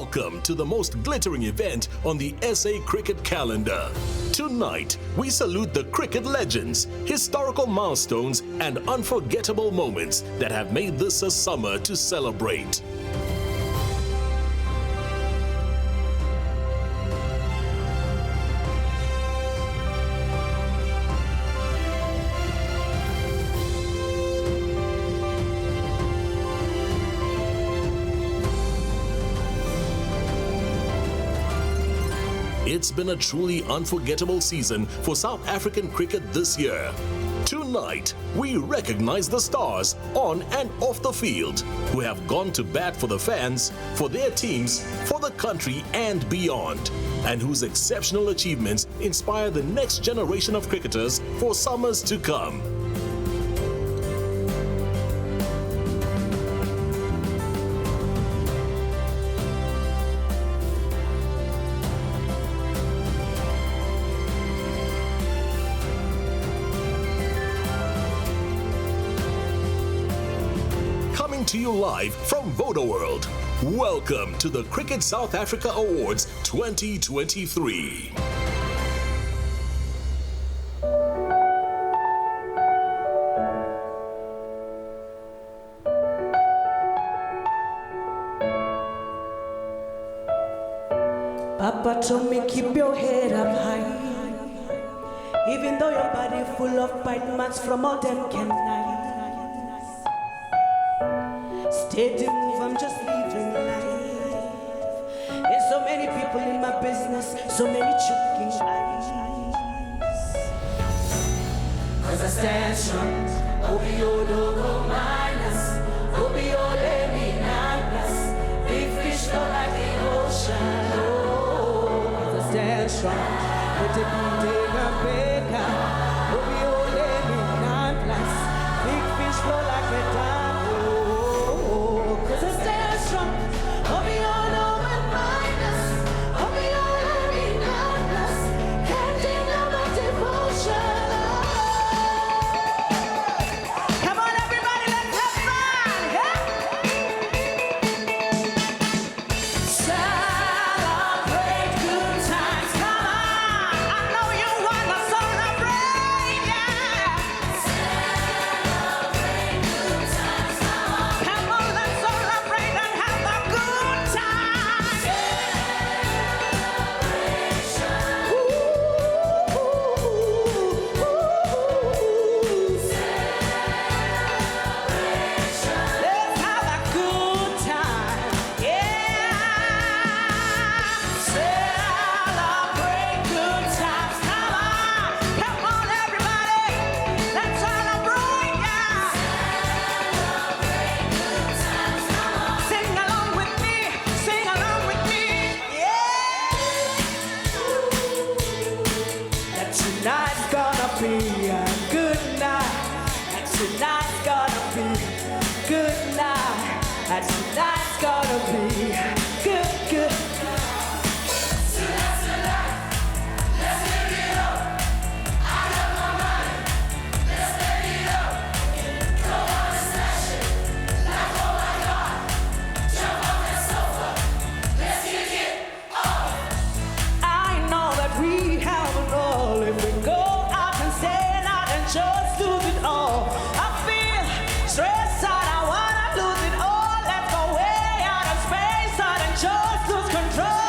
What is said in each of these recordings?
Welcome to the most glittering event on the SA cricket calendar. Tonight, we salute the cricket legends, historical milestones, and unforgettable moments that have made this a summer to celebrate. It's been a truly unforgettable season for South African cricket this year. Tonight, we recognize the stars on and off the field who have gone to bat for the fans, for their teams, for the country and beyond, and whose exceptional achievements inspire the next generation of cricketers for summers to come. To you live from Vodaworld. Welcome to the Cricket South Africa Awards 2023. Papa told me keep your head up high, even though your body full of bite marks from all them can nice. Steady move, I'm just living life. There's so many people in my business, so many choking eyes. Cause I stand strong, Obio go minus, Obio let me plus. Big fish flow like the ocean. Cause I stand strong, with the big baker, Obio let me plus. Big fish flow like a diamond. Cause I stand strong, I'll be on over minus, I'll be on every plus, can't deny my devotion. Come on everybody, let's have fun, yeah? Celebrate good times, come on, I know you wanna celebrate, yeah. Celebrate good times, come on, come on, let's celebrate and have a good time. Celebration. Ooh, ooh, ooh, ooh. Celebration. Let's have a good time, yeah. Celebrate good times, come on everybody, let's celebrate, yeah. Celebrate good times, come on. Sing along with me, yeah. That tonight's gonna be a good night. That tonight's gonna be a good night. That tonight's gonna be good, good. I know that we have it all. If we go out and stand out and just lose it all. I feel stressed out, I wanna lose it all. Let's go way out of space out and just lose control.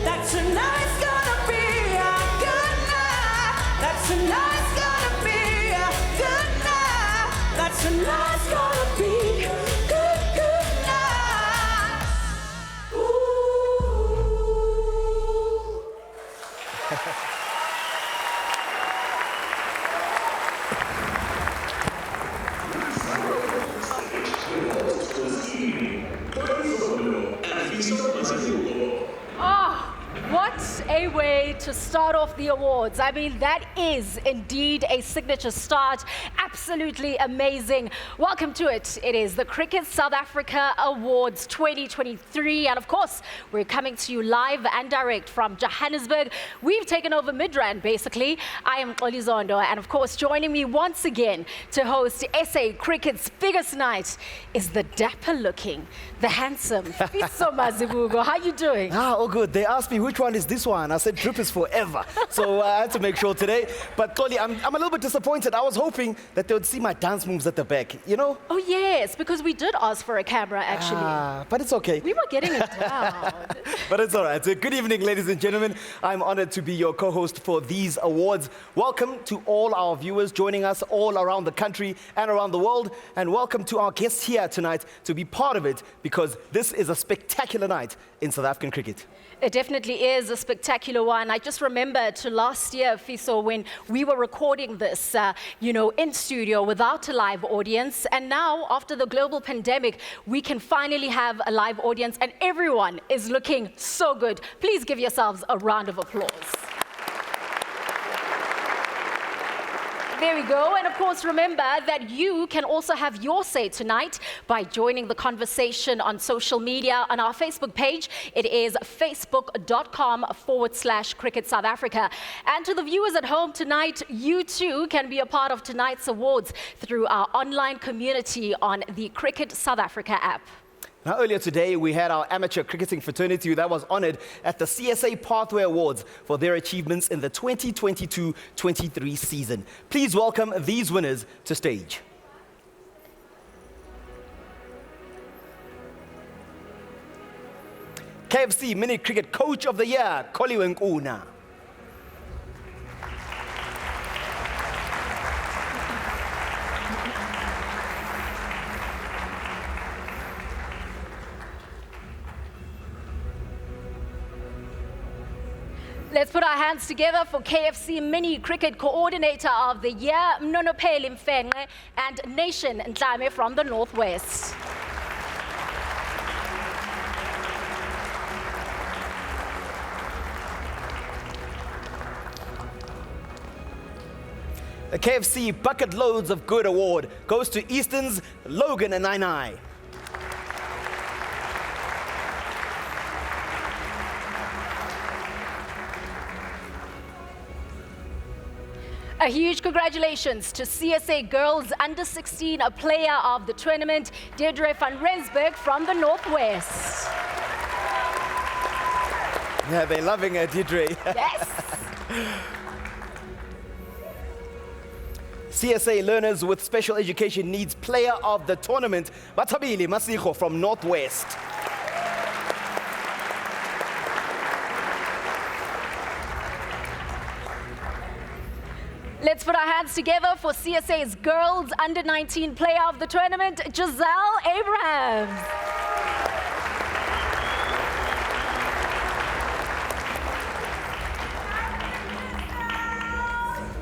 That tonight's gonna be a good night. That tonight's gonna be a good night. That tonight's gonna be good, good night. Ooh. What a way to start off the awards. I mean, that is indeed a signature start at absolutely amazing. Welcome to it. It is the Cricket South Africa Awards 2023. And of course, we're coming to you live and direct from Johannesburg. We've taken over Midrand, basically. I am Xoli Zondo. And of course, joining me once again to host SA Cricket's biggest night is the dapper-looking, the handsome Fiso Mazibuko. How you doing? All good. They asked me which one is this one. I said drip is forever. So I had to make sure today. But Xoli, I'm a little bit disappointed. I was hoping that they would see my dance moves at the back, you know? Oh yes, because we did ask for a camera actually. But it's okay. We were getting it down. But it's all right. So good evening, ladies and gentlemen. I'm honored to be your co-host for these awards. Welcome to all our viewers joining us all around the country and around the world. And welcome to our guests here tonight to be part of it, because this is a spectacular night in South African cricket. It definitely is a spectacular one. I just remember to last year, Fiso, when we were recording this, in studio without a live audience. And now, after the global pandemic, we can finally have a live audience and everyone is looking so good. Please give yourselves a round of applause. There we go. And of course, remember that you can also have your say tonight by joining the conversation on social media on our Facebook page. It is facebook.com/Cricket South Africa. And to the viewers at home tonight, you too can be a part of tonight's awards through our online community on the Cricket South Africa app. Now, earlier today, we had our amateur cricketing fraternity that was honored at the CSA Pathway Awards for their achievements in the 2022-23 season. Please welcome these winners to stage. KFC Mini Cricket Coach of the Year, Kholiwe Nkuna. Let's put our hands together for KFC Mini Cricket Coordinator of the Year, Mnonopheli Mfenqe, and Nation Ntlame from the Northwest. The KFC Bucket Loads of Good Award goes to Eastern's Logan Nainai. A huge congratulations to CSA Girls Under-16, a player of the tournament, Deirdre van Rensburg from the Northwest. Yeah, they're loving it, Deirdre. Yes. CSA Learners with Special Education Needs Player of the Tournament, Batabili Masigo from Northwest. Let's put our hands together for CSA's Girls Under-19 Player of the Tournament, Giselle Abrams.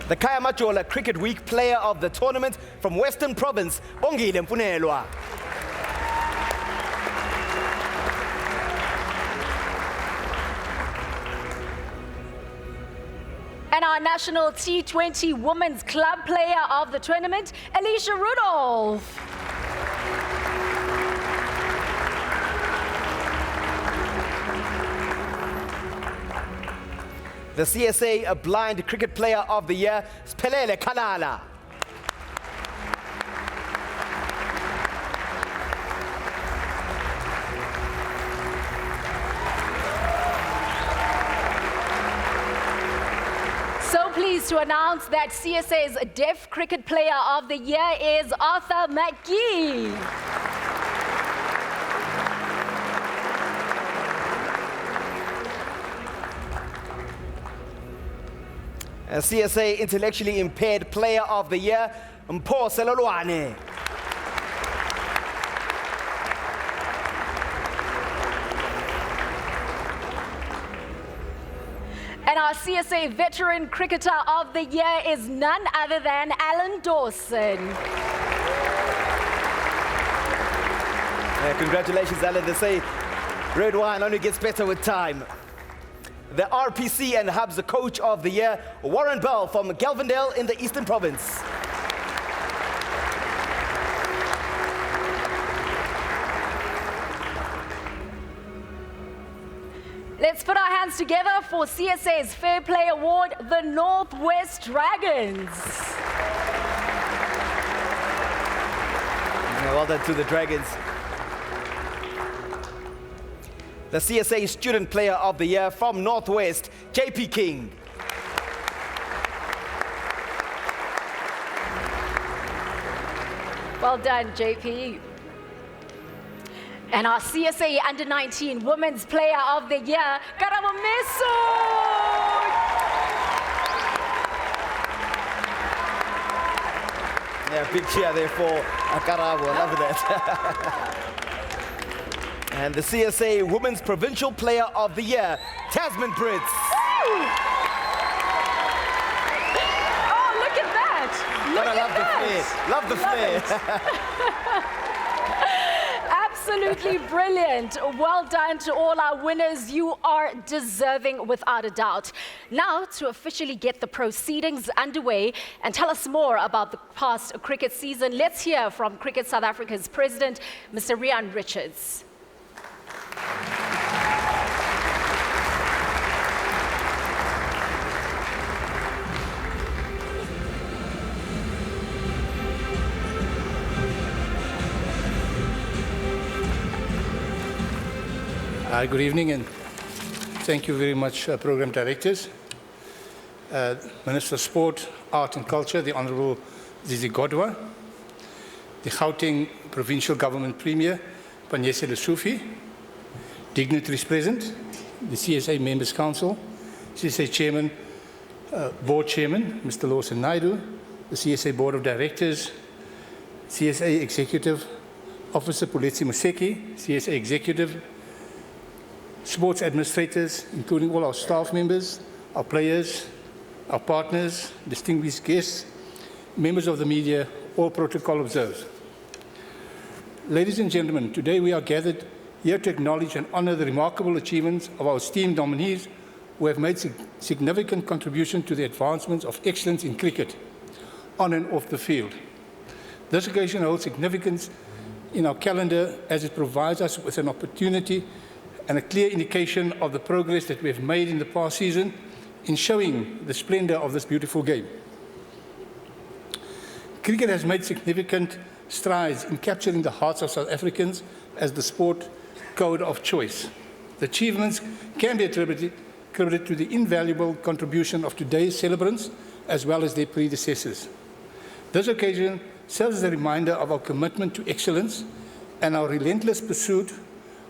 The Kaya Majola Cricket Week Player of the Tournament from Western Province, Bongile Mpunelwa. And our National T20 Women's Club Player of the Tournament, Alicia Rudolph. The CSA Blind Cricket Player of the Year, Spelele Kalala. So pleased to announce that CSA's Deaf Cricket Player of the Year is Arthur McGee. A CSA Intellectually Impaired Player of the Year, Mpho Selolwane. And our CSA Veteran Cricketer of the Year is none other than Alan Dawson. Yeah, congratulations, Alan. They say red wine only gets better with time. The RPC and Hubs Coach of the Year, Warren Bell from Galvindale in the Eastern Province. Let's put our hands together for CSA's Fair Play Award, the Northwest Dragons. Yeah, well done to the Dragons. The CSA Student Player of the Year from Northwest, JP King. Well done, JP. And our CSA Under-19 Women's Player of the Year, Karabo Meso. Yeah, big cheer there for Karabo. I love that. And the CSA Women's Provincial Player of the Year, Tasman Brits. Oh, look at that. Look I love at that. the flair. Love the flair. Absolutely brilliant. Well done to all our winners. You are deserving without a doubt. Now, to officially get the proceedings underway and tell us more about the past cricket season, let's hear from Cricket South Africa's president, Mr. Rian Richards. Good evening, and thank you very much, Program Directors, Minister of Sport, Art and Culture, the Honourable Zizi Godwa, the Gauteng Provincial Government Premier, Panyese Lesufi, dignitaries present, the CSA Members Council, CSA Chairman, Board Chairman, Mr. Lawson Naidu, the CSA Board of Directors, CSA Executive Officer Puletsi Museki, CSA Executive, sports administrators, including all our staff members, our players, our partners, distinguished guests, members of the media, all protocol observed. Ladies and gentlemen, today we are gathered here to acknowledge and honor the remarkable achievements of our esteemed nominees who have made significant contribution to the advancements of excellence in cricket, on and off the field. This occasion holds significance in our calendar as it provides us with an opportunity and a clear indication of the progress that we have made in the past season in showing the splendor of this beautiful game. Cricket has made significant strides in capturing the hearts of South Africans as the sport code of choice. The achievements can be credited to the invaluable contribution of today's celebrants as well as their predecessors. This occasion serves as a reminder of our commitment to excellence and our relentless pursuit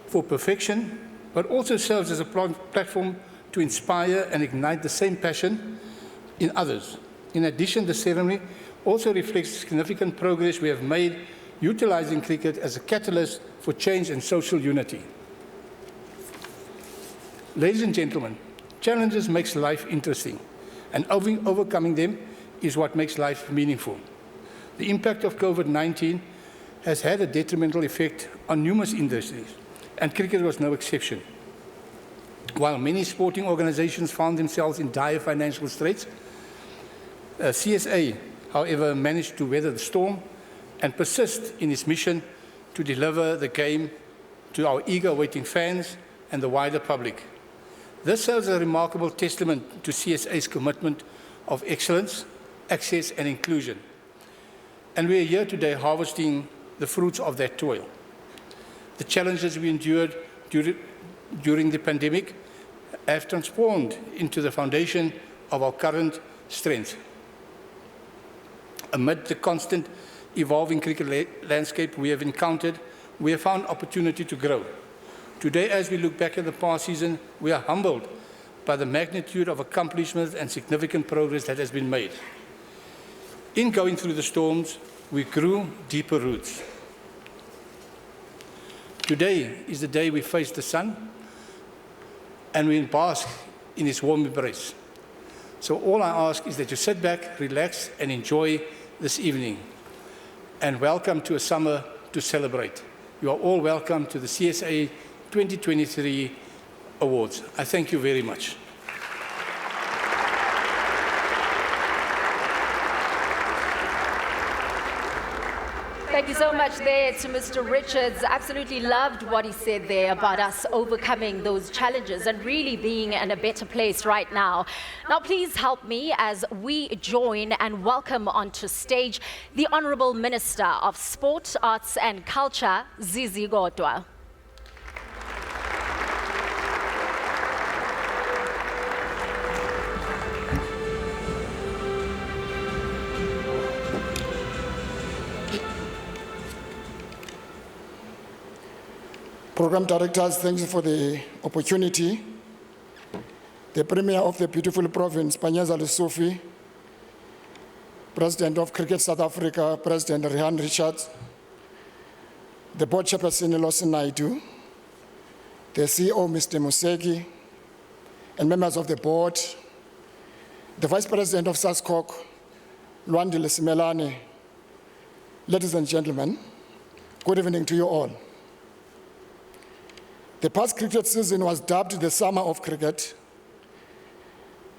for perfection, but also serves as a platform to inspire and ignite the same passion in others. In addition, the ceremony also reflects significant progress we have made utilizing cricket as a catalyst for change and social unity. Ladies and gentlemen, challenges makes life interesting, and overcoming them is what makes life meaningful. The impact of COVID-19 has had a detrimental effect on numerous industries, and cricket was no exception. While many sporting organizations found themselves in dire financial straits, CSA, however, managed to weather the storm and persist in its mission to deliver the game to our eager waiting fans and the wider public. This serves as a remarkable testament to CSA's commitment of excellence, access and inclusion. And we are here today harvesting the fruits of that toil. The challenges we endured during the pandemic have transformed into the foundation of our current strength. Amid the constant evolving cricket landscape we have encountered, we have found opportunity to grow. Today, as we look back at the past season, we are humbled by the magnitude of accomplishments and significant progress that has been made. In going through the storms, we grew deeper roots. Today is the day we face the sun and we bask in its warm embrace. So all I ask is that you sit back, relax and enjoy this evening. And welcome to a summer to celebrate. You are all welcome to the CSA 2023 Awards. I thank you very much. Thank you so much there to Mr. Richards. Absolutely loved what he said there about us overcoming those challenges and really being in a better place right now. Now, please help me as we join and welcome onto stage the Honourable Minister of Sport, Arts and Culture, Zizi Godwa. Program directors, thank you for the opportunity. The Premier of the beautiful province, Panyaza Lesufi, President of Cricket South Africa, President Rihan Richards, the Board Chairperson Elosi Naidu, the CEO, Mr. Musegi, and members of the board, the Vice President of SASCOC, Lwandile Simelane. Ladies and gentlemen, good evening to you all. The past cricket season was dubbed the summer of cricket,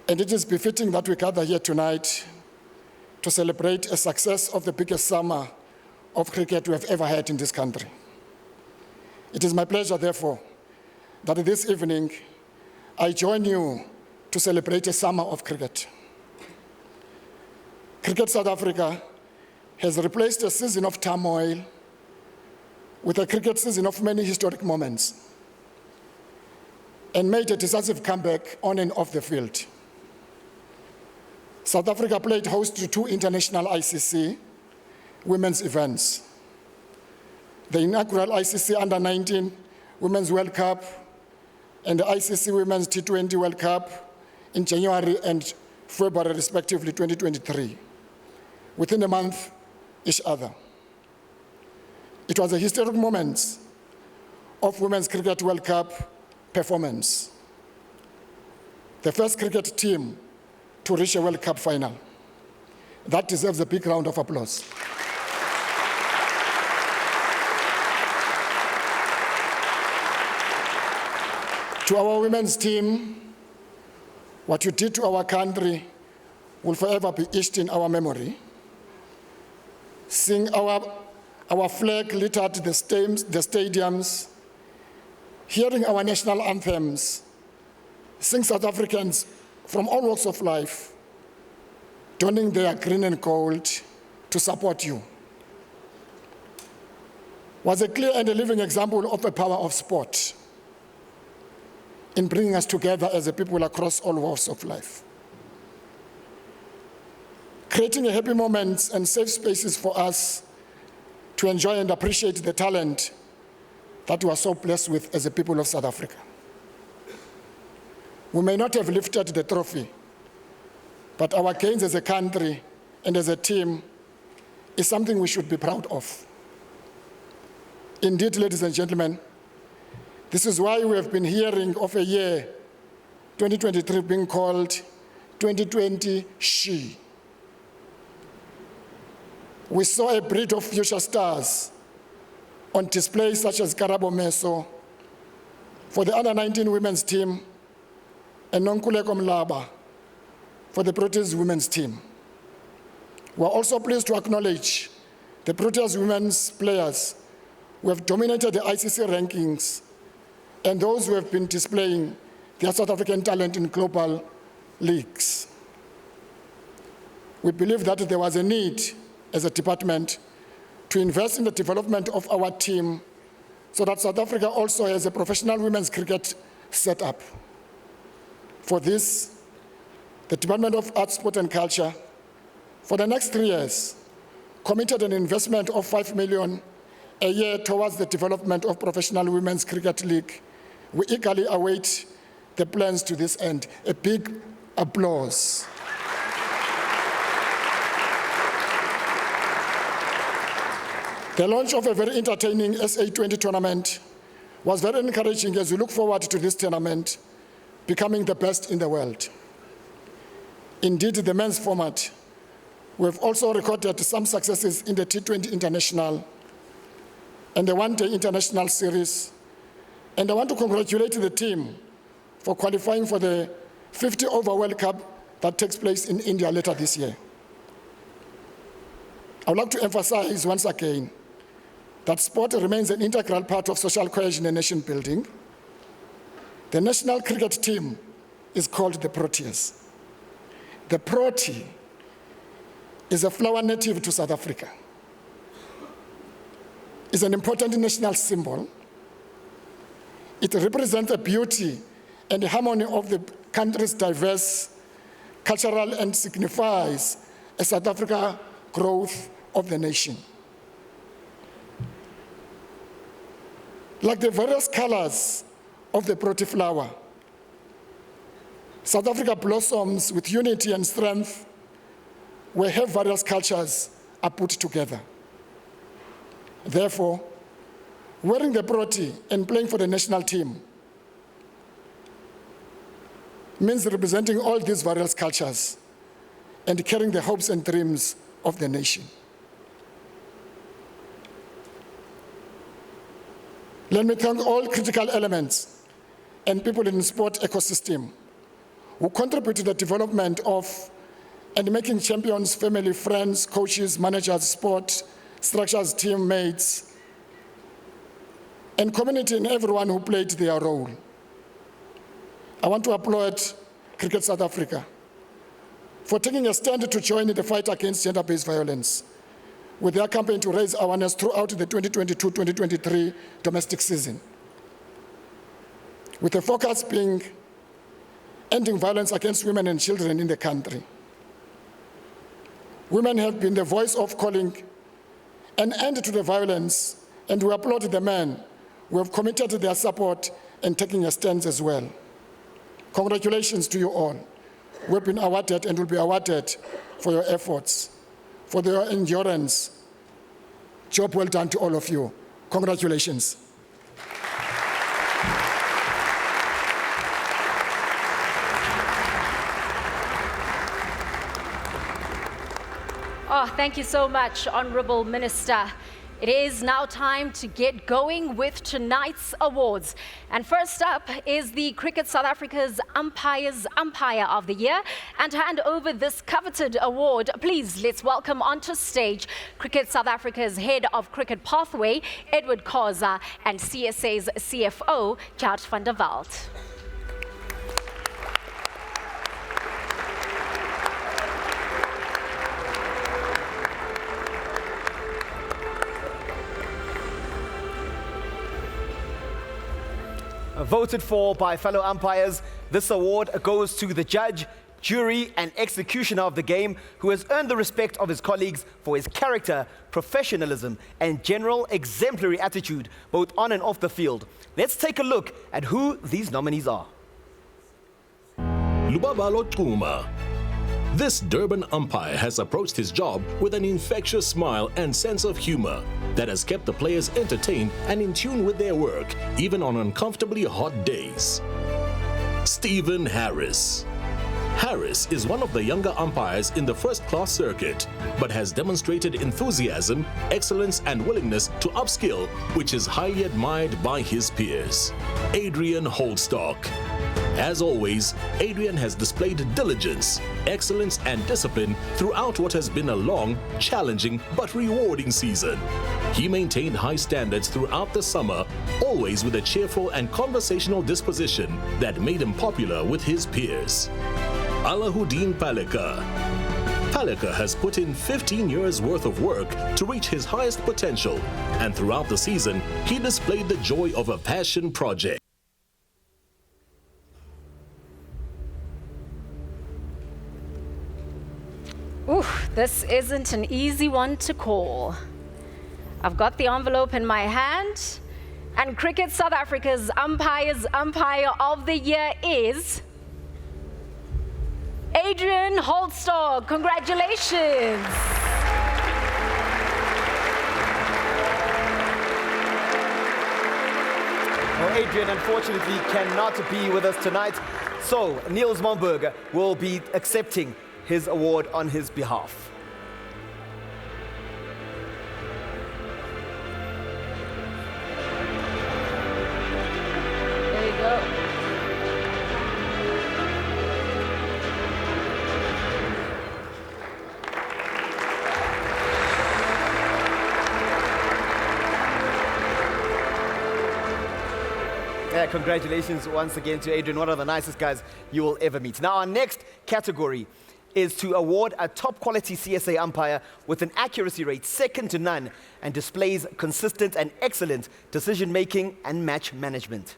and it is befitting that we gather here tonight to celebrate a success of the biggest summer of cricket we have ever had in this country. It is my pleasure, therefore, that this evening I join you to celebrate a summer of cricket. Cricket South Africa has replaced a season of turmoil with a cricket season of many historic moments, and made a decisive comeback on and off the field. South Africa played host to 2 international ICC women's events. The inaugural ICC Under-19 Women's World Cup and the ICC Women's T20 World Cup in January and February, respectively, 2023, within a month each other. It was a historic moment of Women's Cricket World Cup performance. The first cricket team to reach a World Cup final. That deserves a big round of applause. To our women's team, what you did to our country will forever be etched in our memory. Seeing our flag littered the stadiums, hearing our national anthems, seeing South Africans from all walks of life donning their green and gold to support you was a clear and a living example of the power of sport in bringing us together as a people across all walks of life. Creating a happy moments and safe spaces for us to enjoy and appreciate the talent that we are so blessed with as a people of South Africa. We may not have lifted the trophy, but our gains as a country and as a team is something we should be proud of. Indeed, ladies and gentlemen, this is why we have been hearing of a year, 2023, being called 2020 She. We saw a breed of future stars on display, such as Karabo Meso for the Under-19 women's team and Nonkuleko Mlaba for the Proteas women's team. We are also pleased to acknowledge the Proteas women's players who have dominated the ICC rankings and those who have been displaying their South African talent in global leagues. We believe that there was a need as a department to invest in the development of our team so that South Africa also has a professional women's cricket setup. For this, the Department of Arts, Sport and Culture, for the next 3 years, committed an investment of 5 million a year towards the development of professional women's cricket league. We eagerly await the plans to this end. A big applause. The launch of a very entertaining SA20 tournament was very encouraging as we look forward to this tournament becoming the best in the world. Indeed, the men's format, we have also recorded some successes in the T20 International and the One-Day International Series. And I want to congratulate the team for qualifying for the 50-over World Cup that takes place in India later this year. I would like to emphasize once again that sport remains an integral part of social cohesion and nation building, the national cricket team is called the Proteas. The Protea is a flower native to South Africa. It's an important national symbol. It represents the beauty and the harmony of the country's diverse cultural and signifies a South Africa growth of the nation. Like the various colors of the Protea flower, South Africa blossoms with unity and strength where her various cultures are put together. Therefore, wearing the Protea and playing for the national team means representing all these various cultures and carrying the hopes and dreams of the nation. Let me thank all critical elements and people in the sport ecosystem who contribute to the development of and making champions, family, friends, coaches, managers, sport, structures, teammates, and community and everyone who played their role. I want to applaud Cricket South Africa for taking a stand to join in the fight against gender-based violence with their campaign to raise awareness throughout the 2022-2023 domestic season, with the focus being ending violence against women and children in the country. Women have been the voice of calling an end to the violence, and we applaud the men who have committed their support and taking a stand as well. Congratulations to you all. We've been awarded and will be awarded for your efforts, for your endurance. Job well done to all of you. Congratulations. Oh, thank you so much, Honourable Minister. It is now time to get going with tonight's awards. And first up is the Cricket South Africa's Umpire of the Year. And to hand over this coveted award, please let's welcome onto stage Cricket South Africa's Head of Cricket Pathway, Edward Khoza, and CSA's CFO, Gert van der Walt. Voted for by fellow umpires, this award goes to the judge, jury, and executioner of the game who has earned the respect of his colleagues for his character, professionalism, and general exemplary attitude, both on and off the field. Let's take a look at who these nominees are. Lubabalo Chuma. This Durban umpire has approached his job with an infectious smile and sense of humor that has kept the players entertained and in tune with their work, even on uncomfortably hot days. Stephen Harris. Harris is one of the younger umpires in the first-class circuit, but has demonstrated enthusiasm, excellence, and willingness to upskill, which is highly admired by his peers. Adrian Holdstock. As always, Adrian has displayed diligence, excellence, and discipline throughout what has been a long, challenging, but rewarding season. He maintained high standards throughout the summer, always with a cheerful and conversational disposition that made him popular with his peers. Alahuddin Paleka. Paleka has put in 15 years worth of work to reach his highest potential, and throughout the season, he displayed the joy of a passion project. Ooh, this isn't an easy one to call. I've got the envelope in my hand, and Cricket South Africa's Umpire of the Year is Adrian Holdstock. Congratulations. Well, Adrian unfortunately cannot be with us tonight, so Niels Momberg will be accepting his award on his behalf. There you go. Yeah, congratulations once again to Adrian, one of the nicest guys you will ever meet. Now, our next category is to award a top-quality CSA umpire with an accuracy rate second to none and displays consistent and excellent decision-making and match management.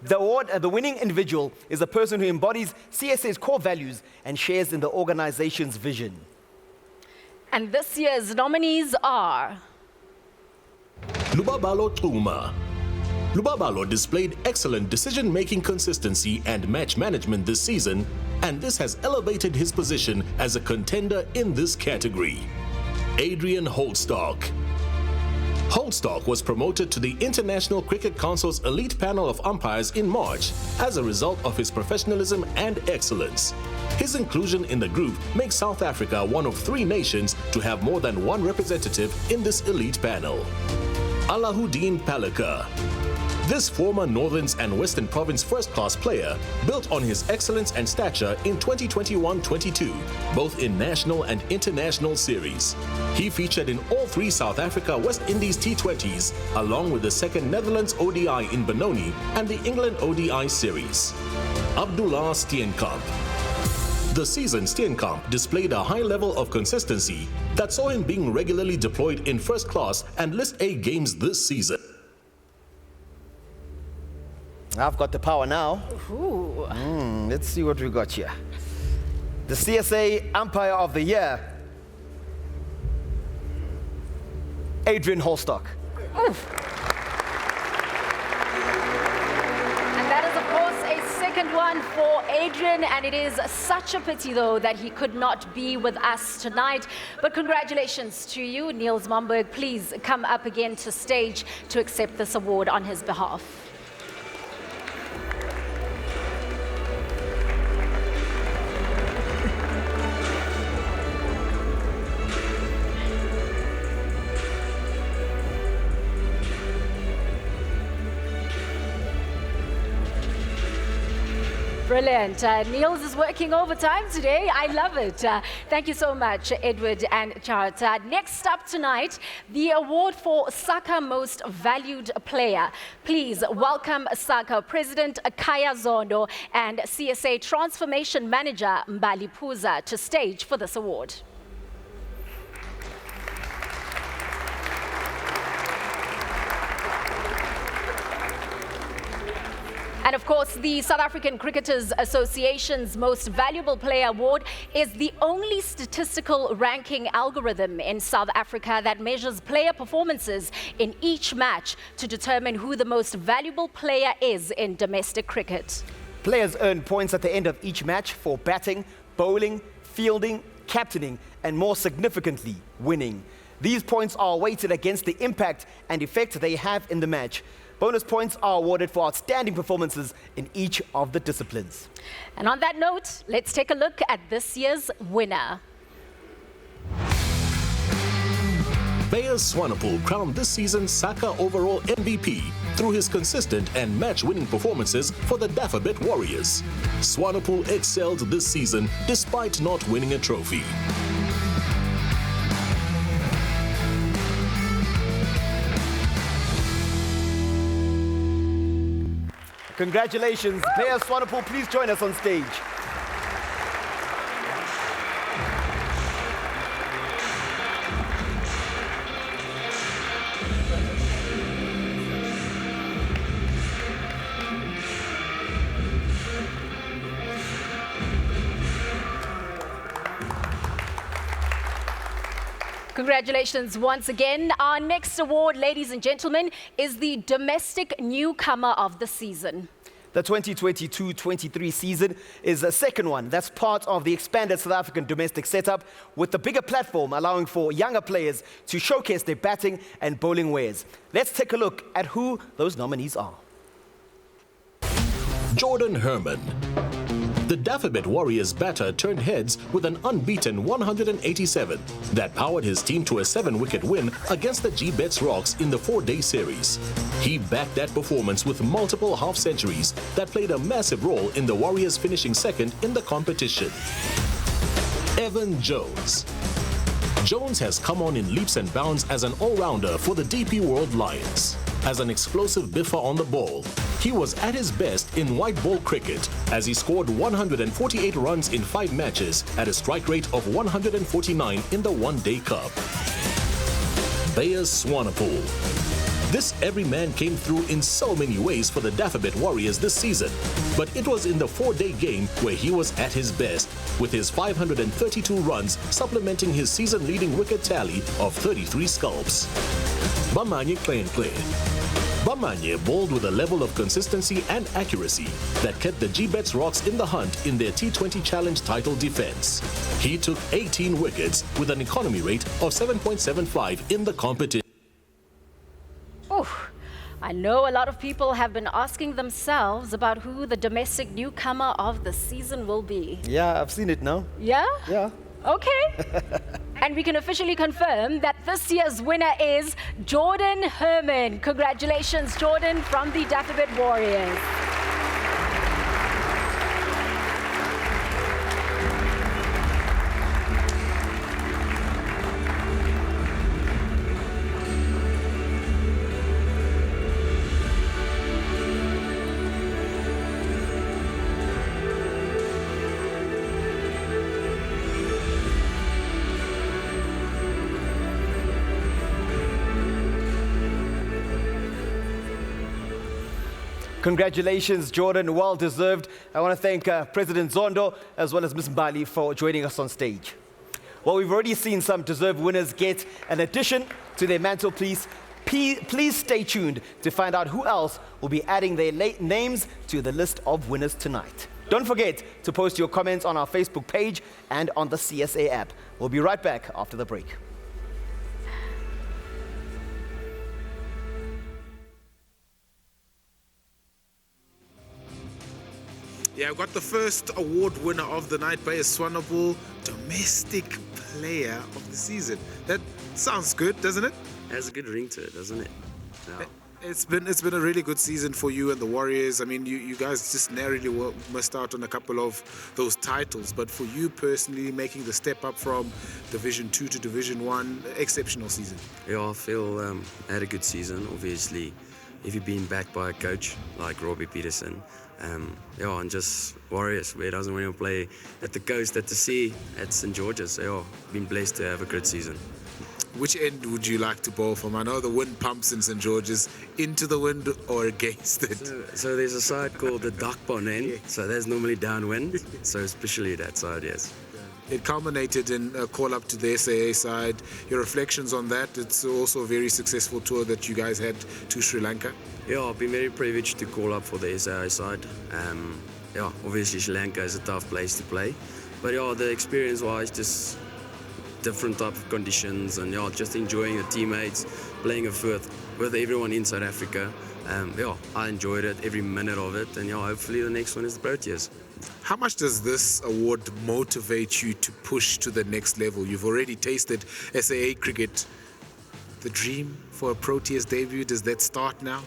The winning individual is a person who embodies CSA's core values and shares in the organization's vision. And this year's nominees are... Lubabalo Tuma. Lubabalo displayed excellent decision-making consistency and match management this season, and this has elevated his position as a contender in this category. Adrian Holstock. Holstock was promoted to the International Cricket Council's elite panel of umpires in March as a result of his professionalism and excellence. His inclusion in the group makes South Africa one of 3 nations to have more than one representative in this elite panel. Alahuddin Palika. This former Northerns and Western Province first-class player built on his excellence and stature in 2021-22, both in national and international series. He featured in all 3 South Africa-West Indies T20s, along with the second Netherlands ODI in Benoni and the England ODI series. Abdullah Steenkamp. The seasoned Steenkamp displayed a high level of consistency that saw him being regularly deployed in first-class and List A games this season. I've got the power now. Ooh. Let's see what we got here. The CSA Umpire of the Year, Adrian Holstock. Oof. And that is, of course, a second one for Adrian, and it is such a pity, though, that he could not be with us tonight. But congratulations to you. Niels Momberg, please come up again to stage to accept this award on his behalf. Brilliant. Niels is working overtime today. I love it. Thank you so much, Edward and Chart. Next up tonight, the award for SACA Most Valued Player. Please welcome SACA President Kaya Zondo and CSA Transformation Manager Mbali Puza to stage for this award. And of course, the South African Cricketers Association's Most Valuable Player Award is the only statistical ranking algorithm in South Africa that measures player performances in each match to determine who the most valuable player is in domestic cricket. Players earn points at the end of each match for batting, bowling, fielding, captaining, and more significantly, winning. These points are weighted against the impact and effect they have in the match. Bonus points are awarded for outstanding performances in each of the disciplines. And on that note, let's take a look at this year's winner. Beyers Swanepoel crowned this season's SACA overall MVP through his consistent and match-winning performances for the Dafabet Warriors. Swanepoel excelled this season despite not winning a trophy. Congratulations. Beyers Swanepoel, please join us on stage. Congratulations once again. Our next award, ladies and gentlemen, is the Domestic Newcomer of the Season. The 2022-23 season is the second one that's part of the expanded South African domestic setup, with the bigger platform allowing for younger players to showcase their batting and bowling wares. Let's take a look at who those nominees are. Jordan Herman. The Dafabet Warriors batter turned heads with an unbeaten 187 that powered his team to a 7-wicket win against the G-Bets Rocks in the 4-day series. He backed that performance with multiple half-centuries that played a massive role in the Warriors finishing second in the competition. Evan Jones. Jones has come on in leaps and bounds as an all-rounder for the DP World Lions. As an explosive biffer on the ball, He was at his best in white ball cricket as he scored 148 runs in 5 matches at a strike rate of 149 in the One-Day Cup. Beyers Swanepoel. This everyman came through in so many ways for the Dapperbit Warriors this season, but it was in the 4-day game where he was at his best, with his 532 runs supplementing his season-leading wicket tally of 33 sculps. Bamanye Klein-Klein. Bamanye bowled with a level of consistency and accuracy that kept the G-Bets Rocks in the hunt in their T20 Challenge title defense. He took 18 wickets with an economy rate of 7.75 in the competition. I know a lot of people have been asking themselves about who the domestic newcomer of the season will be. Yeah, I've seen it now. Yeah? Yeah. Okay. And we can officially confirm that this year's winner is Jordan Herman. Congratulations, Jordan, from the Dapperbit Warriors. Congratulations, Jordan. Well deserved. I want to thank President Zondo as well as Ms. Mbali for joining us on stage. Well, we've already seen some deserved winners get an addition to their mantelpiece. Please stay tuned to find out who else will be adding their names to the list of winners tonight. Don't forget to post your comments on our Facebook page and on the CSA app. We'll be right back after the break. Yeah, I've got the first award winner of the night, Beyers Swanepoel, Domestic Player of the Season. That sounds good, doesn't it? Has a good ring to it, doesn't it? Yeah. It's been a really good season for you and the Warriors. I mean, you guys just narrowly missed out on a couple of those titles, but for you personally, making the step up from Division 2 to Division 1, exceptional season. Yeah, I feel I had a good season. Obviously, if you've been backed by a coach like Robbie Peterson, yeah, and just Warriors, where doesn't want to play at the coast, at the sea, at St. George's. So, yeah, been blessed to have a good season. Which end would you like to bowl from? I know the wind pumps in St. George's, into the wind or against it. So there's a side called the duck pond end, so that's normally downwind, so especially that side, yes. It culminated in a call-up to the SAA side. Your reflections on that? It's also a very successful tour that you guys had to Sri Lanka. Yeah, I've been very privileged to call up for the SAA side. Yeah, obviously Sri Lanka is a tough place to play, but yeah, the experience-wise, just different type of conditions, and yeah, just enjoying the teammates, playing with everyone in South Africa. Yeah, I enjoyed it, every minute of it, and yeah, hopefully the next one is the Proteas. How much does this award motivate you to push to the next level? You've already tasted SAA cricket. The dream for a Proteas debut, does that start now?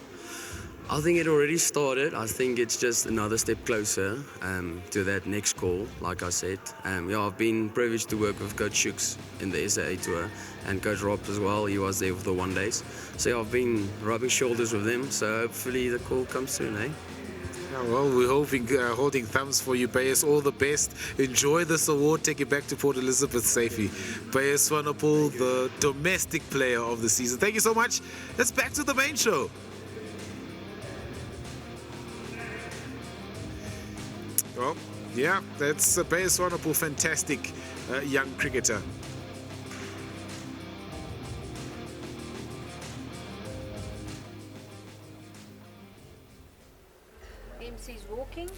I think it already started. I think it's just another step closer to that next call, like I said. Yeah, I've been privileged to work with Coach Shooks in the SAA tour and Coach Rob as well. He was there for the 1 days. So yeah, I've been rubbing shoulders with them. So hopefully the call comes soon, eh? Yeah, well, we're holding thumbs for you, Beyers. All the best. Enjoy this award. Take it back to Port Elizabeth safely. Beyers Swanepoel, the domestic player of the season. Thank you so much. Let's back to the main show. Well, yeah, that's Beyers Swanepoel, fantastic young cricketer. MC's walking.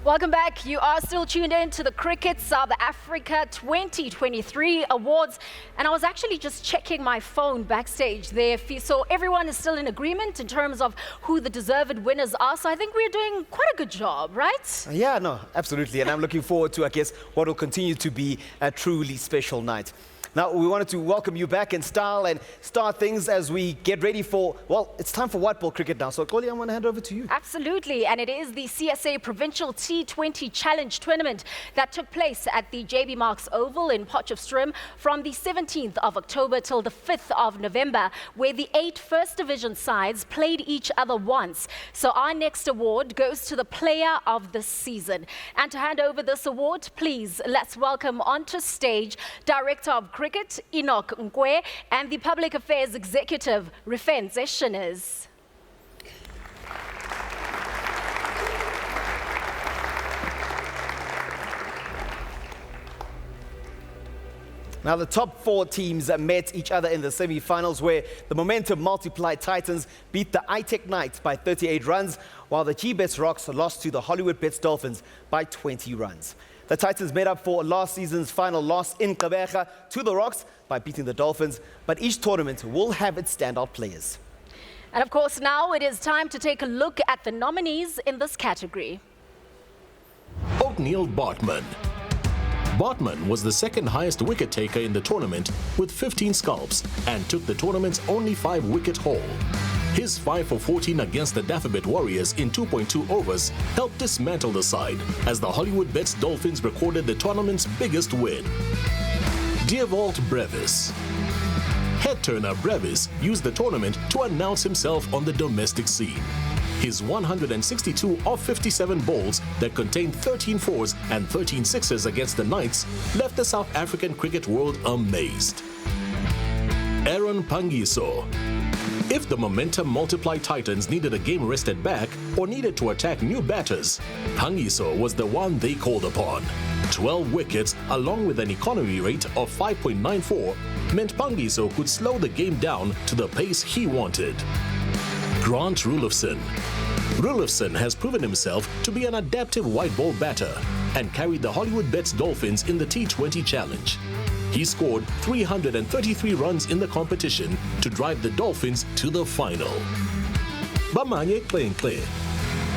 Welcome back. You are still tuned in to the Cricket South Africa 2023 Awards. And I was actually just checking my phone backstage there. So everyone is still in agreement in terms of who the deserved winners are. So I think we're doing quite a good job, right? Yeah, no, absolutely. And I'm looking forward to, I guess, what will continue to be a truly special night. Now, we wanted to welcome you back in style and start things as we get ready for, well, it's time for white ball cricket now. So, Xoli, I'm going to hand over to you. Absolutely, and it is the CSA Provincial T20 Challenge Tournament that took place at the JB Marks Oval in Potchefstroom from the 17th of October till the 5th of November, where the 8 First Division sides played each other once. So our next award goes to the Player of the Season. And to hand over this award, please, let's welcome onto stage Director of Cricket, Enoch Nkwe, and the Public Affairs Executive, Rifense Shinners. Now, the top 4 teams met each other in the semi-finals, where the Momentum Multiply Titans beat the iTech Knights by 38 runs, while the G-Bets Rocks lost to the Hollywood Bets Dolphins by 20 runs. The Titans made up for last season's final loss in Gqeberha to the Rocks by beating the Dolphins, but each tournament will have its standout players. And of course, now it is time to take a look at the nominees in this category. Oatmeal Bartman. Bartman was the second highest wicket taker in the tournament with 15 scalps and took the tournament's only 5-wicket haul. His 5 for 14 against the Daffabet Warriors in 2.2 overs helped dismantle the side as the Hollywood Bets Dolphins recorded the tournament's biggest win. Dearvold Brevis. Head-turner Brevis used the tournament to announce himself on the domestic scene. His 162 of 57 balls that contained 13 fours and 13 sixes against the Knights left the South African cricket world amazed. Aaron Pangiso. If the Momentum Multiply Titans needed a game rest at back or needed to attack new batters, Pangiso was the one they called upon. 12 wickets along with an economy rate of 5.94 meant Pangiso could slow the game down to the pace he wanted. Grant Rulofson. Rulofson has proven himself to be an adaptive white ball batter and carried the Hollywood Bets Dolphins in the T20 Challenge. He scored 333 runs in the competition to drive the Dolphins to the final. Bamanye Klenkle.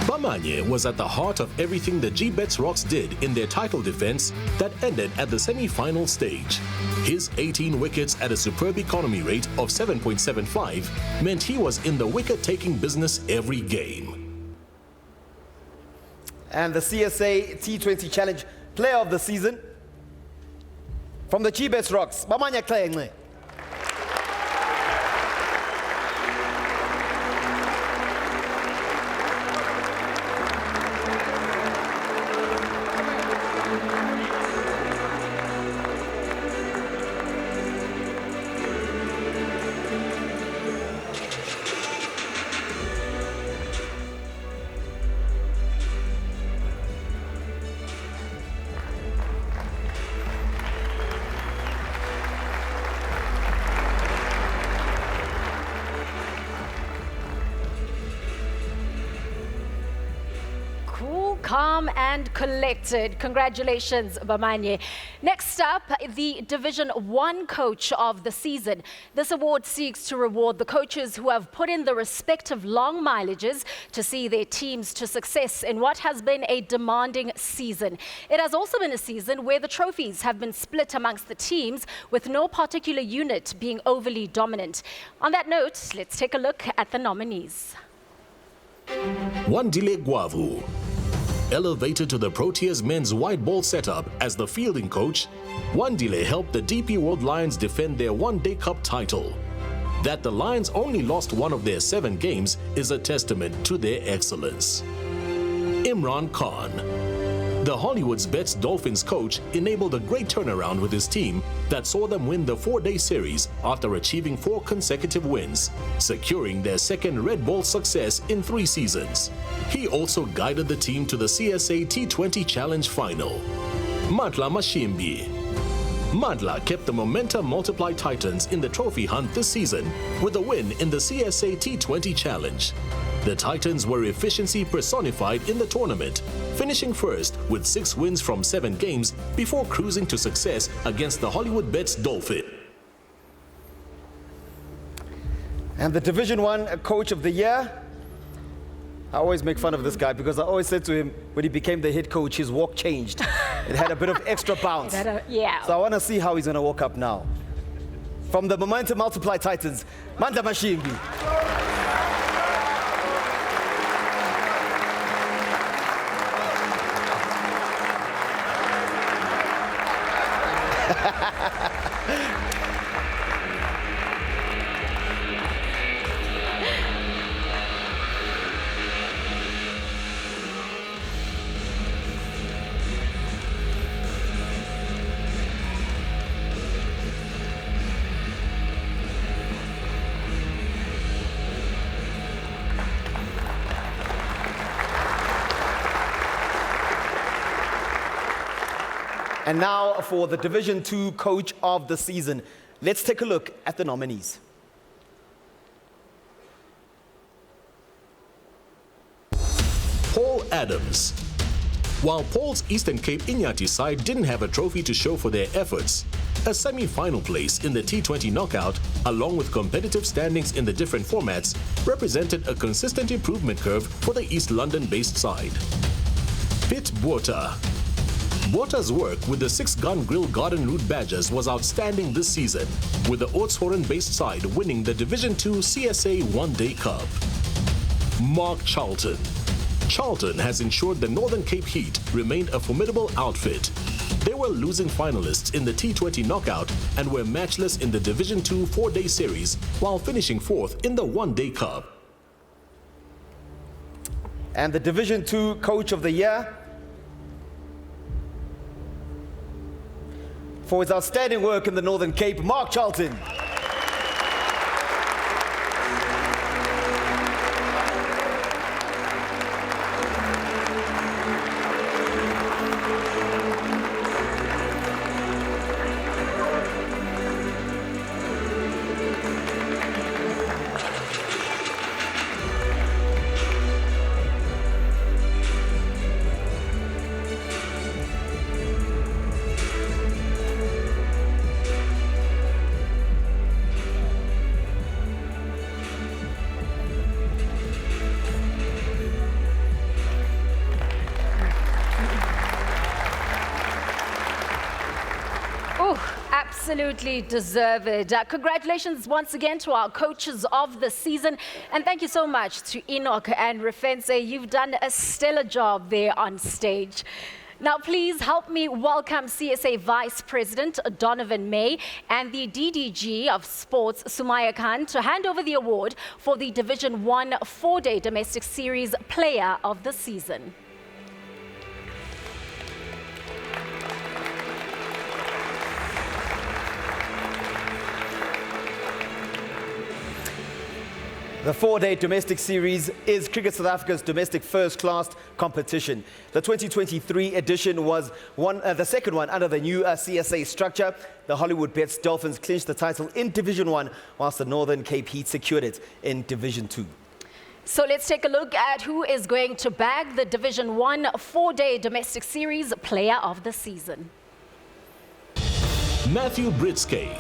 Bamanye was at the heart of everything the G-Bets Rocks did in their title defense that ended at the semi-final stage. His 18 wickets at a superb economy rate of 7.75 meant he was in the wicket-taking business every game. And the CSA T20 Challenge Player of the Season from the G-Bets Rocks, Bamanye Klenkle. Calm and collected. Congratulations, Bamanye. Next up, the Division 1 Coach of the Season. This award seeks to reward the coaches who have put in the respective long mileages to see their teams to success in what has been a demanding season. It has also been a season where the trophies have been split amongst the teams, with no particular unit being overly dominant. On that note, let's take a look at the nominees. Wandile Gwavu. Elevated to the Proteas men's white ball setup as the fielding coach, Wandile helped the DP World Lions defend their one-day cup title. That the Lions only lost one of their 7 games is a testament to their excellence. Imran Khan. The Hollywood's Bets Dolphins coach enabled a great turnaround with his team that saw them win the 4-day series after achieving 4 consecutive wins, securing their second red ball success in 3 seasons. He also guided the team to the CSA T20 Challenge final. Matla Mashimbi. Madla kept the Momentum Multiply Titans in the trophy hunt this season with a win in the CSA T20 Challenge. The Titans were efficiency personified in the tournament, finishing first with 6 wins from 7 games before cruising to success against the Hollywood Bets Dolphin. And the Division 1 Coach of the Year. I always make fun of this guy because I always said to him, when he became the head coach, his walk changed. It had a bit of extra bounce. Yeah. So I want to see how he's going to walk up now. From the Momentum Multiply Titans, Manda Mashimbi. And now for the Division 2 Coach of the Season. Let's take a look at the nominees. Paul Adams. While Paul's Eastern Cape Inyati side didn't have a trophy to show for their efforts, a semi-final place in the T20 knockout, along with competitive standings in the different formats, represented a consistent improvement curve for the East London-based side. Pitt Botha. Botha's work with the 6-gun Grill Garden Route Badgers was outstanding this season, with the Oudtshoorn-based side winning the Division 2 CSA One-Day Cup. Mark Charlton. Charlton has ensured the Northern Cape Heat remained a formidable outfit. They were losing finalists in the T20 knockout and were matchless in the Division 2 4-day series while finishing 4th in the One-Day Cup. And the Division 2 Coach of the Year, for his outstanding work in the Northern Cape, Mark Charlton. Absolutely deserved. Congratulations once again to our coaches of the season. And thank you so much to Enoch and Refense. You've done a stellar job there on stage. Now, please help me welcome CSA Vice President Donovan May and the DDG of Sports, Sumaya Khan, to hand over the award for the Division 1 4-day domestic series Player of the Season. The 4-day domestic series is Cricket South Africa's domestic first-class competition. The 2023 edition was the second one under the new CSA structure. The Hollywood Bets Dolphins clinched the title in Division 1, whilst the Northern Cape Heat secured it in Division 2. So let's take a look at who is going to bag the Division 1 4-day domestic series Player of the Season. Matthew Britskay.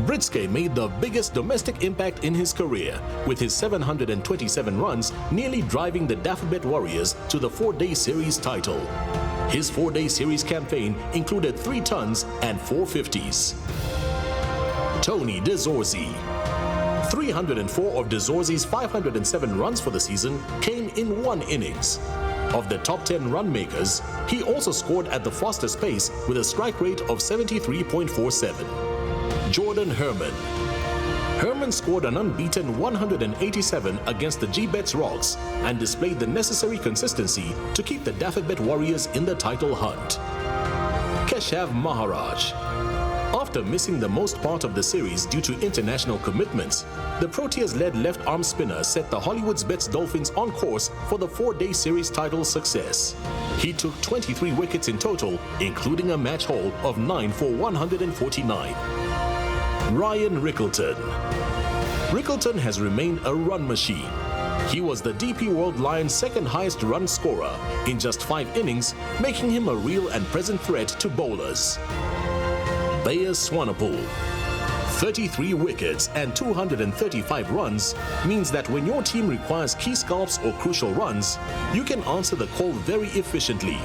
Britskay made the biggest domestic impact in his career, with his 727 runs nearly driving the Daffabet Warriors to the 4-day series title. His 4-day series campaign included 3 tons and 4 50s. Tony De Zorzi. 304 of De Zorzi's 507 runs for the season came in 1 innings. Of the top 10 run makers, he also scored at the fastest pace with a strike rate of 73.47. Jordan Herman. Herman scored an unbeaten 187 against the G-Bets Rocks and displayed the necessary consistency to keep the Daffabet Warriors in the title hunt. Keshav Maharaj. After missing the most part of the series due to international commitments, the Proteas-led left-arm spinner set the Hollywood's Bets Dolphins on course for the 4-day series title success. He took 23 wickets in total, including a match haul of 9 for 149. Ryan Rickleton. Rickleton has remained a run machine. He was the DP World Lions' second highest run scorer in just 5 innings, making him a real and present threat to bowlers. Bayer Swanepoel. 33 wickets and 235 runs means that when your team requires key scalps or crucial runs, you can answer the call very efficiently.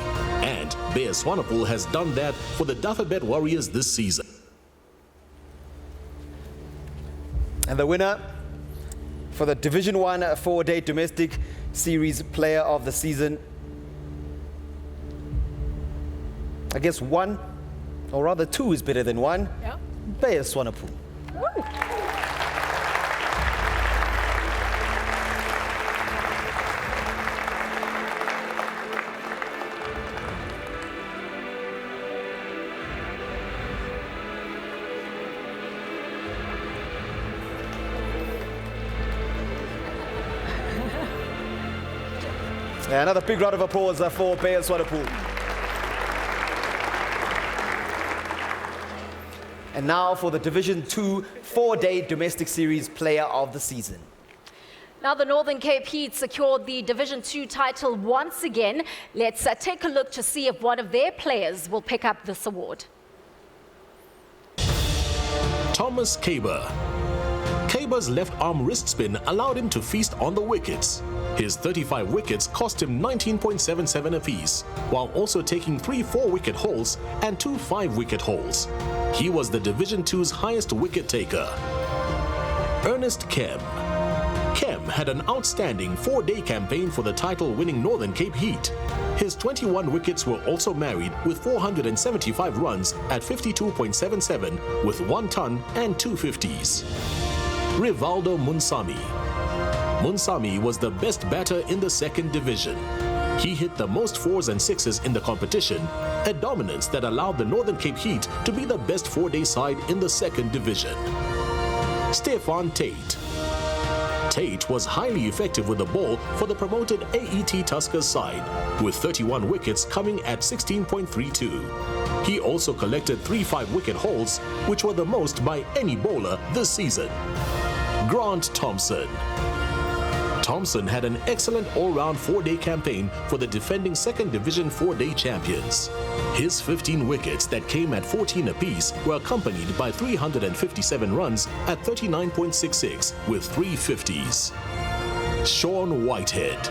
And Bayer Swanepoel has done that for the Daffabet Warriors this season. And the winner for the Division 1 4-day domestic series player of the season, I guess one, or rather two is better than one. Yeah. Beyers Swanepoel. Yeah, another big round of applause for Beyers Swanepoel. And now for the Division 2 4-day domestic series player of the season. Now the Northern Cape Heat secured the Division 2 title once again. Let's take a look to see if one of their players will pick up this award. Thomas Kaber. Kaber's left arm wrist spin allowed him to feast on the wickets. His 35 wickets cost him 19.77 apiece, while also taking 3 4-wicket hauls and 2 5-wicket hauls. He was the Division 2's highest wicket taker. Ernest Kem. Kem had an outstanding 4-day campaign for the title-winning Northern Cape Heat. His 21 wickets were also married with 475 runs at 52.77 with 1 ton and 2 50s. Rivaldo Munsami. Munsami was the best batter in the second division. He hit the most 4s and 6s in the competition, a dominance that allowed the Northern Cape Heat to be the best 4-day side in the second division. Stefan Tate. Tate was highly effective with the ball for the promoted AET Tuskers side, with 31 wickets coming at 16.32. He also collected 3 5-wicket hauls, which were the most by any bowler this season. Grant Thompson. Thompson had an excellent all-round 4-day campaign for the defending second division 4-day champions. His 15 wickets that came at 14 apiece were accompanied by 357 runs at 39.66 with 3 50s. Sean Whitehead.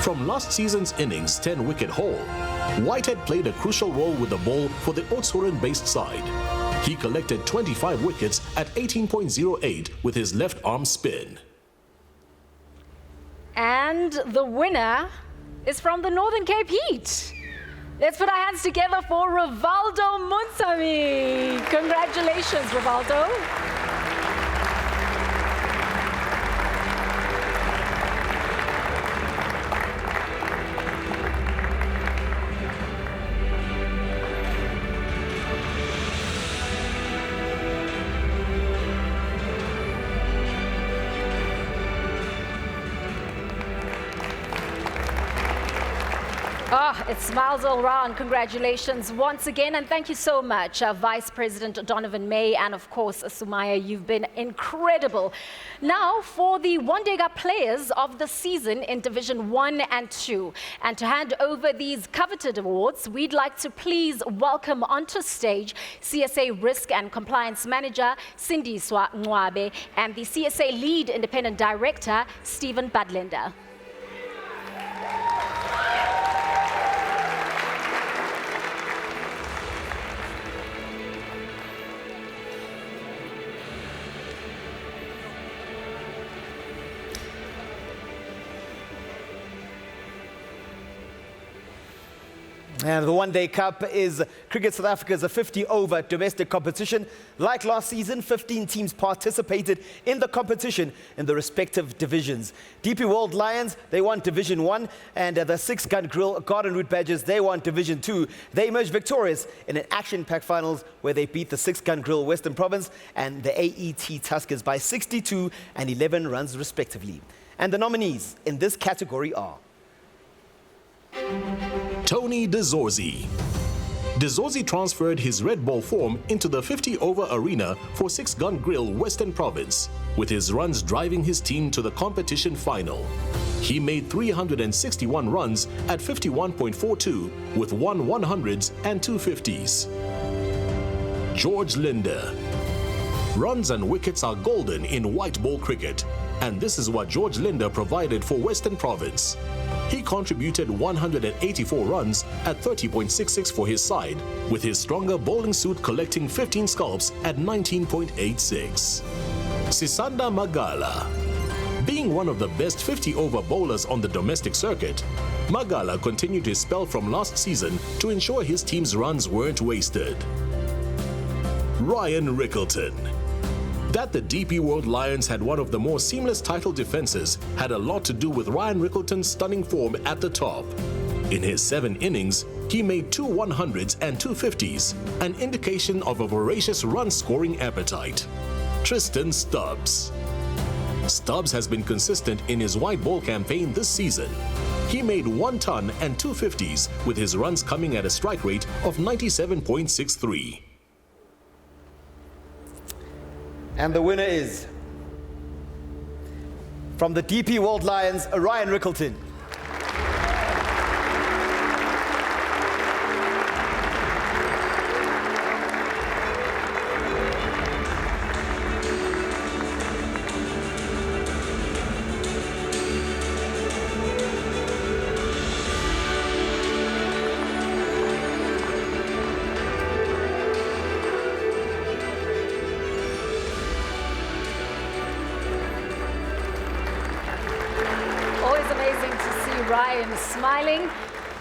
From last season's innings 10-wicket haul, Whitehead played a crucial role with the ball for the Oudtshoorn-based side. He collected 25 wickets at 18.08 with his left arm spin. And the winner is from the Northern Cape Heat. Let's put our hands together for Rivaldo Munsami. Congratulations, Rivaldo. Oh, it smiles all around. Congratulations once again, and thank you so much, Vice President Donovan May, and of course, Sumaya. You've been incredible. Now, for the Wandega players of the season in Division 1 and 2, and to hand over these coveted awards, we'd like to please welcome onto stage CSA Risk and Compliance Manager Cindy Nwabe and the CSA Lead Independent Director Stephen Budlender. And the One-Day Cup is Cricket South Africa's 50-over domestic competition. Like last season, 15 teams participated in the competition in the respective divisions. DP World Lions, they won Division 1, and the 6-Gun Grill Garden Route Badgers, they won Division 2. They emerged victorious in an action-packed finals where they beat the 6-Gun Grill Western Province and the AET Tuskers by 62 and 11 runs respectively. And the nominees in this category are Tony De Zorzi. De Zorzi transferred his red ball form into the 50-over arena for 6-Gun Grill Western Province, with his runs driving his team to the competition final. He made 361 runs at 51.42 with 1 100s and 2 50s. George Linder. Runs and wickets are golden in white ball cricket, and this is what George Linder provided for Western Province. He contributed 184 runs at 30.66 for his side, with his stronger bowling suit collecting 15 scalps at 19.86. Sisanda Magala. Being one of the best 50-over bowlers on the domestic circuit, Magala continued his spell from last season to ensure his team's runs weren't wasted. Ryan Rickleton. That the DP World Lions had one of the more seamless title defenses had a lot to do with Ryan Rickleton's stunning form at the top. In his 7 innings, he made 2 100s and 2 50s, an indication of a voracious run-scoring appetite. Tristan Stubbs. Stubbs has been consistent in his white ball campaign this season. He made 1 ton and 2 50s, with his runs coming at a strike rate of 97.63. And the winner is, from the DP World Lions, Ryan Rickleton. Always amazing to see Ryan smiling.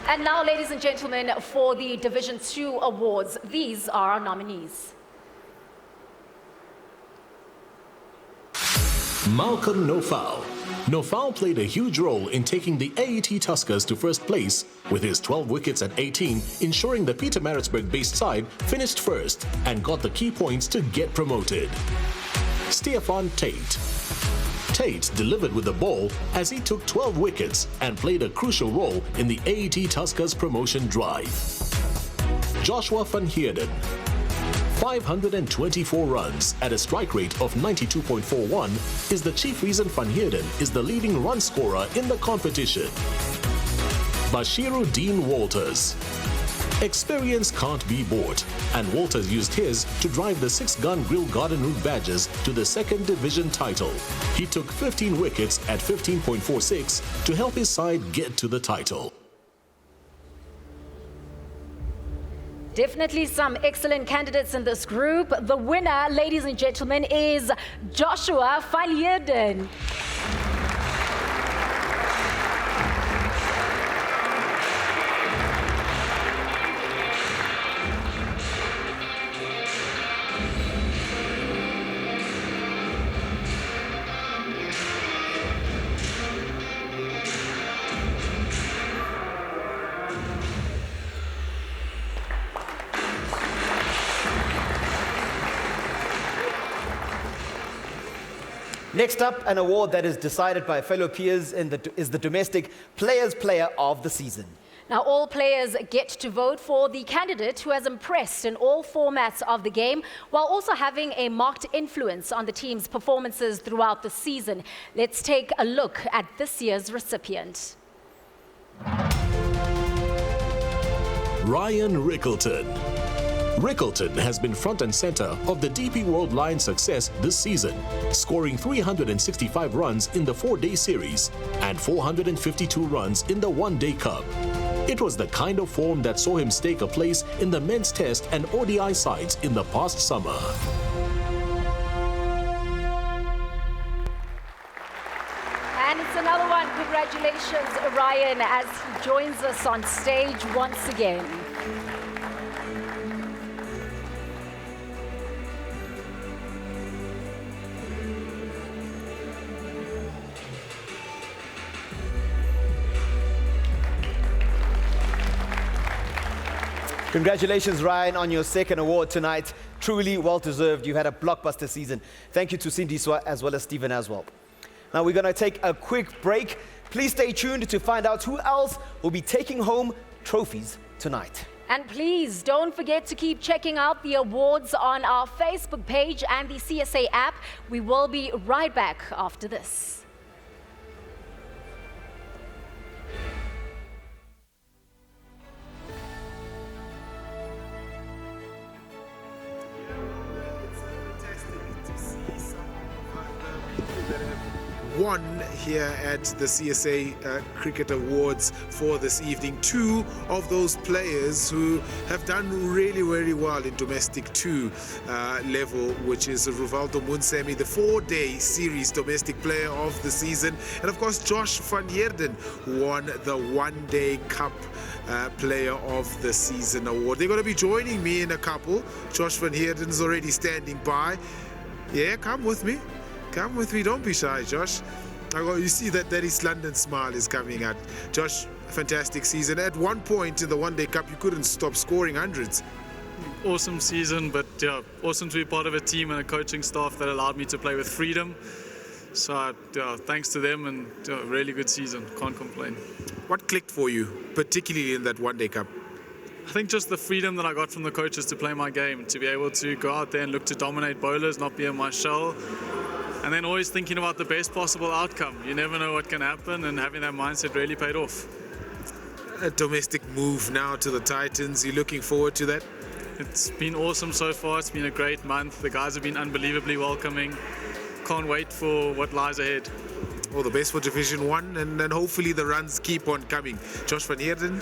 And now, ladies and gentlemen, for the Division 2 awards, these are our nominees. Malcolm Nofal. Nofal played a huge role in taking the AET Tuskers to first place, with his 12 wickets at 18, ensuring the Pietermaritzburg-based side finished first and got the key points to get promoted. Stefan Tate. Tate delivered with the ball as he took 12 wickets and played a crucial role in the AET Tuskers promotion drive. Joshua van Heerden. 524 runs at a strike rate of 92.41 is the chief reason Van Heerden is the leading run scorer in the competition. Bashiru Dean Walters. Experience can't be bought, and Walters used his to drive the 6-gun Grill Garden Route Badgers to the 2nd Division title. He took 15 wickets at 15.46 to help his side get to the title. Definitely some excellent candidates in this group. The winner, ladies and gentlemen, is Joshua van Heerden. Next up, an award that is decided by fellow peers is the Domestic Players Player of the Season. Now, all players get to vote for the candidate who has impressed in all formats of the game, while also having a marked influence on the team's performances throughout the season. Let's take a look at this year's recipient. Ryan Rickleton. Rickleton has been front and center of the DP World Lions' success this season, scoring 365 runs in the 4-day series and 452 runs in the 1-day cup. It was the kind of form that saw him stake a place in the men's test and ODI sides in the past summer. And it's another one. Congratulations, Ryan, as he joins us on stage once again. Congratulations, Ryan, on your 2nd award tonight. Truly well-deserved. You had a blockbuster season. Thank you to Sindiswa as well as Stephen as well. Now we're going to take a quick break. Please stay tuned to find out who else will be taking home trophies tonight. And please don't forget to keep checking out the awards on our Facebook page and the CSA app. We will be right back after this. one here at the CSA Cricket Awards for this evening. Two of those players who have done really, very well in domestic 2 level, which is Rivaldo Munsemi, the 4-day series domestic player of the season, and of course Josh van Heerden, who won the 1-day cup player of the season award. They're going to be joining me in a couple. Josh van Heerden is already standing by. Yeah, come with me. Come with me. Don't be shy, Josh. You see that East London smile is coming out. Josh, fantastic season. At one point in the 1-day cup, you couldn't stop scoring hundreds. Awesome season, but yeah, awesome to be part of a team and a coaching staff that allowed me to play with freedom. So thanks to them, and really good season. Can't complain. What clicked for you, particularly in that 1-day cup? I think just the freedom that I got from the coaches to play my game, to be able to go out there and look to dominate bowlers, not be in my shell, and then always thinking about the best possible outcome. You never know what can happen, and having that mindset really paid off. A domestic move now to the Titans. You looking forward to that? It's been awesome so far. It's been a great month. The guys have been unbelievably welcoming. Can't wait for what lies ahead. All the best for Division 1, and then hopefully the runs keep on coming. Josh van Heerden,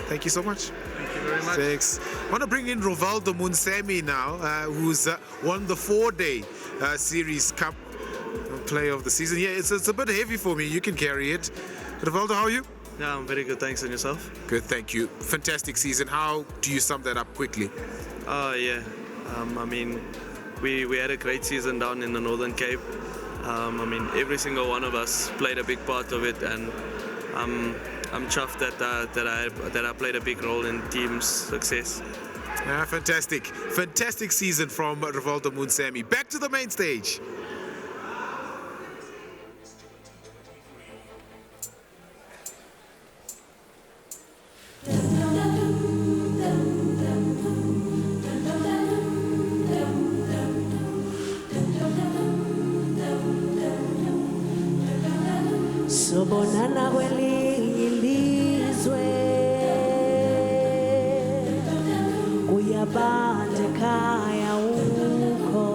thank you so much. Thank you very much. Thanks. I want to bring in Rivaldo Munsemi now, who's won the 4-day series cup player of the season. Yeah, it's a bit heavy for me. You can carry it. Rivaldo, how are you? Yeah, I'm very good. Thanks. And yourself? Good, thank you. Fantastic season. How do you sum that up quickly? Yeah. I mean, we had a great season down in the Northern Cape. I mean, every single one of us played a big part of it, and I'm chuffed that I played a big role in team's success. Yeah, fantastic. Fantastic season from Rivaldo Munsemi. Back to the main stage. Sobonana kwelinye ilizwe kuyabanda ekhaya ukho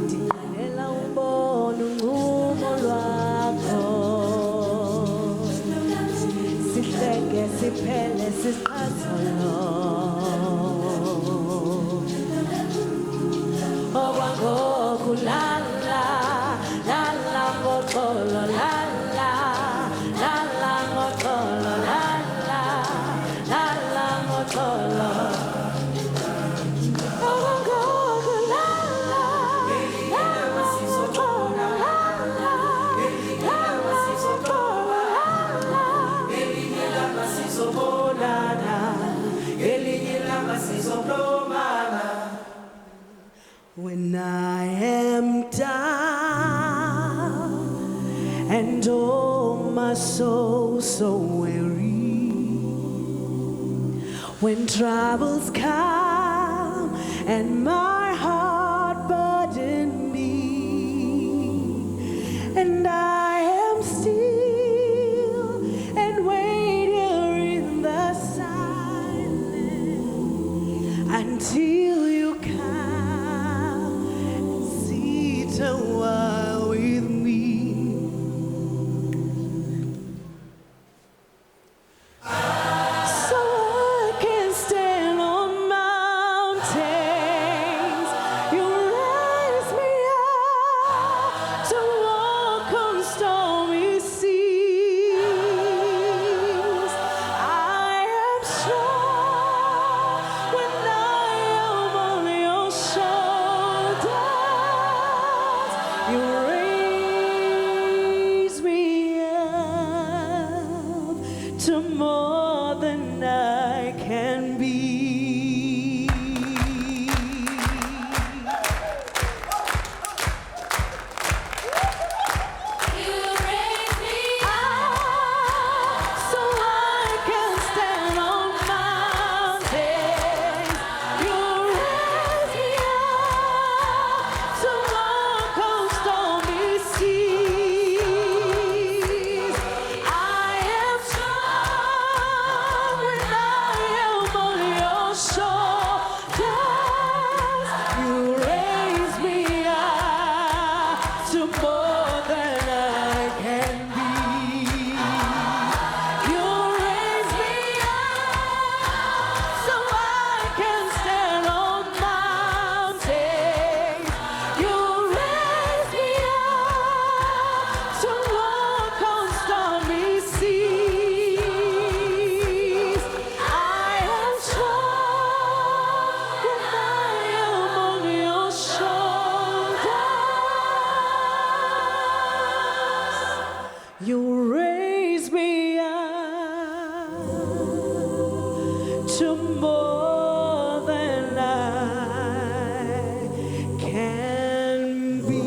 ndingalela ubona uncumo lwakho sihleke siphele siqhazolo okwangoku lala ngoxolo lala ngoxolo lala ngoxolo okwangoku lala ngoxolo lala sizobonana elinye ilanga sizoblomana. When I am down and oh my soul so weary, when troubles come and my heart burden me, and I am still and wait here in the silence until you come and sit a while with me. So I can stand on mountains. You raise me up to walk on stormy seas. I am strong when I am on your shoulders. You raise me up to more than I can be. You raise me up so I can stand on mountains. You raise me up to walk on stormy seas. I am strong when I am on raise me up to more than I can be.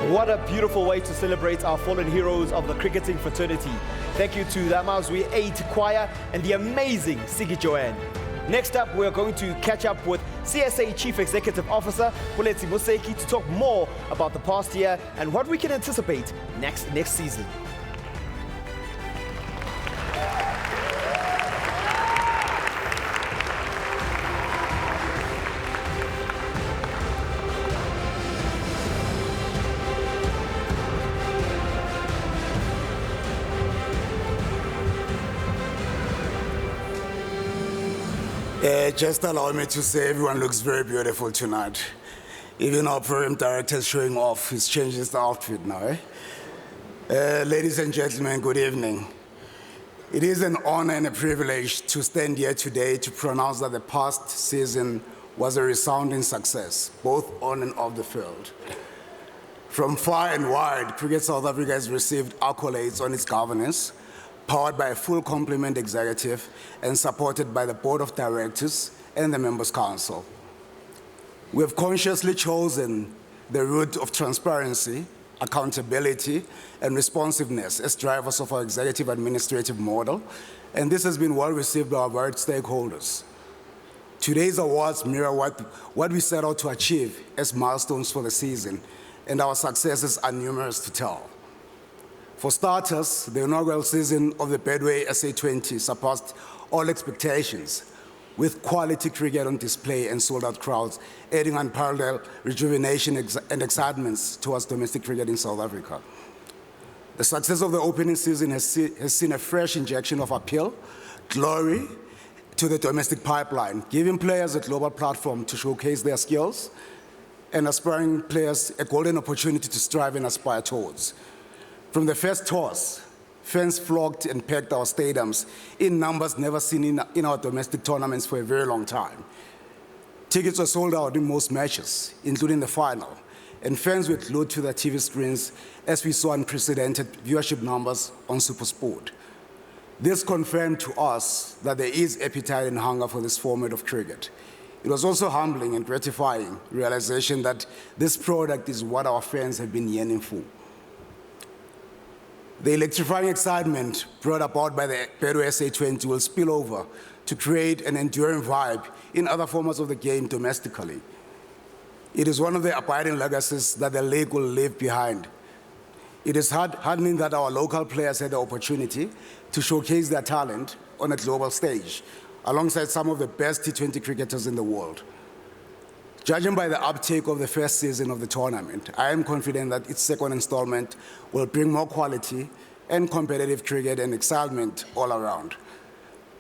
What a beautiful way to celebrate our fallen heroes of the cricketing fraternity. Thank you to the Amazwi 8 choir and the amazing Siggy Joanne. Next up, we're going to catch up with CSA Chief Executive Officer Puletsi Museki to talk more about the past year and what we can anticipate next season. Just allow me to say everyone looks very beautiful tonight. Even our program director is showing off. He's changed his outfit now. Ladies and gentlemen, good evening. It is an honor and a privilege to stand here today to pronounce that the past season was a resounding success, both on and off the field. From far and wide, Cricket South Africa has received accolades on its governance, powered by a full complement executive and supported by the board of directors and the members' council. We have consciously chosen the route of transparency, accountability, and responsiveness as drivers of our executive administrative model, and this has been well received by our varied stakeholders. Today's awards mirror what we set out to achieve as milestones for the season, and our successes are numerous to tell. For starters, the inaugural season of the Bedway SA20 surpassed all expectations, with quality cricket on display and sold-out crowds, adding unparalleled rejuvenation and excitements towards domestic cricket in South Africa. The success of the opening season has seen a fresh injection of appeal, glory to the domestic pipeline, giving players a global platform to showcase their skills and aspiring players a golden opportunity to strive and aspire towards. From the first toss, fans flocked and packed our stadiums in numbers never seen in our domestic tournaments for a very long time. Tickets were sold out in most matches, including the final, and fans were glued to their TV screens as we saw unprecedented viewership numbers on SuperSport. This confirmed to us that there is appetite and hunger for this format of cricket. It was also humbling and gratifying realization that this product is what our fans have been yearning for. The electrifying excitement brought about by the Bedway SA20 will spill over to create an enduring vibe in other formats of the game domestically. It is one of the abiding legacies that the league will leave behind. It is heartening that our local players had the opportunity to showcase their talent on a global stage, alongside some of the best T20 cricketers in the world. Judging by the uptake of the first season of the tournament, I am confident that its second installment will bring more quality and competitive cricket and excitement all around,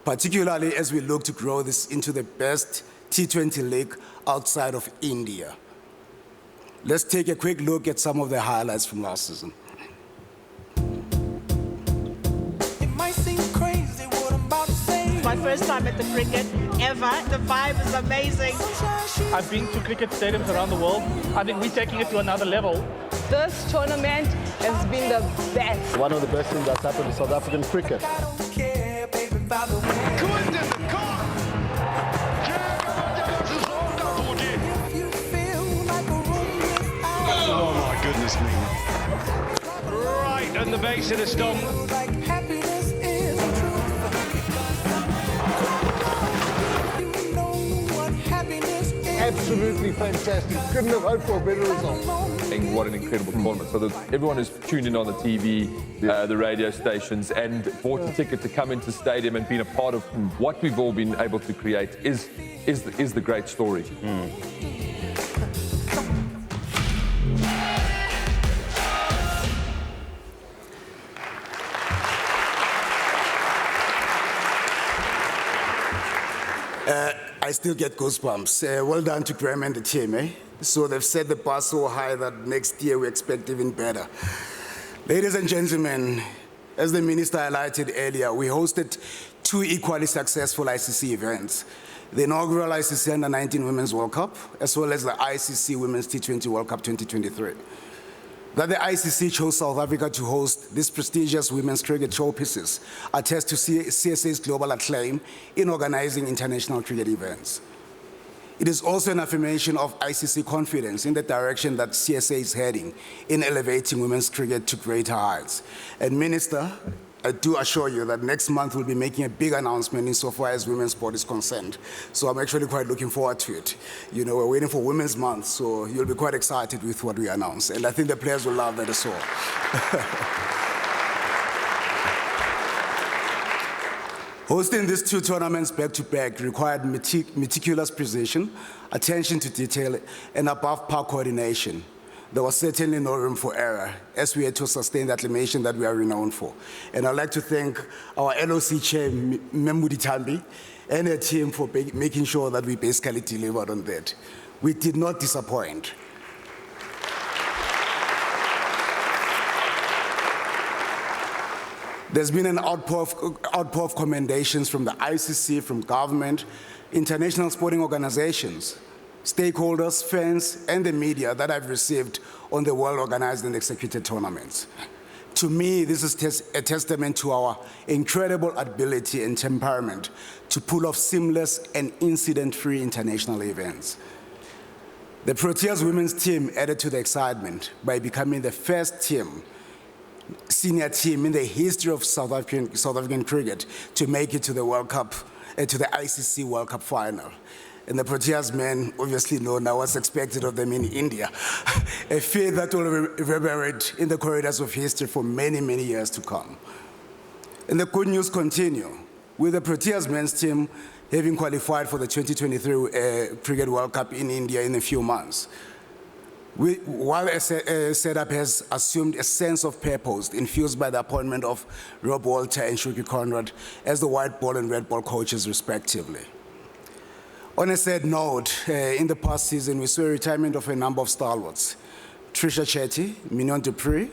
particularly as we look to grow this into the best T20 league outside of India. Let's take a quick look at some of the highlights from last season. My first time at the cricket ever. The vibe is amazing. I've been to cricket stadiums around the world. I think we're taking it to another level. This tournament has been the best. One of the best things that's happened to South African cricket. Oh my goodness me. Right on the base of the stump. Absolutely fantastic. Couldn't have hoped for a better result. And what an incredible tournament. So everyone who's tuned in on the TV, the radio stations, and bought a ticket to come into the stadium and been a part of what we've all been able to create is the great story. I still get goosebumps. Well done to Graham and the team, eh? So they've set the bar so high that next year we expect even better. Ladies and gentlemen, as the minister highlighted earlier, we hosted 2 equally successful ICC events. The inaugural ICC Under-19 Women's World Cup, as well as the ICC Women's T20 World Cup 2023. That the ICC chose South Africa to host these prestigious women's cricket showpieces attests to CSA's global acclaim in organizing international cricket events. It is also an affirmation of ICC confidence in the direction that CSA is heading in elevating women's cricket to greater heights. And Minister, I do assure you that next month we'll be making a big announcement insofar as women's sport is concerned. So I'm actually quite looking forward to it. You know, we're waiting for Women's Month, so you'll be quite excited with what we announce. And I think the players will love that as well. Hosting these 2 tournaments back-to-back required meticulous precision, attention to detail, and above-par coordination. There was certainly no room for error, as we had to sustain the acclamation that we are renowned for. And I'd like to thank our LOC chair, Memudi Tambi, and her team for making sure that we basically delivered on that. We did not disappoint. There's been an outpour of commendations from the ICC, from government, international sporting organizations, stakeholders, fans, and the media that I've received on the well-organized and executed tournaments. To me, this is a testament to our incredible ability and temperament to pull off seamless and incident-free international events. The Proteas women's team added to the excitement by becoming the first senior team in the history of South African cricket to make it to the World Cup, to the ICC World Cup final. And the Proteas men obviously know now what's expected of them in India, a feat that will reverberate in the corridors of history for many, many years to come. And the good news continue, with the Proteas men's team having qualified for the 2023 Cricket World Cup in India in a few months. While a setup has assumed a sense of purpose infused by the appointment of Rob Walter and Shuki Conrad as the white ball and red ball coaches respectively. On a sad note, in the past season, we saw a retirement of a number of stalwarts. Trisha Chetty, Mignon Dupree,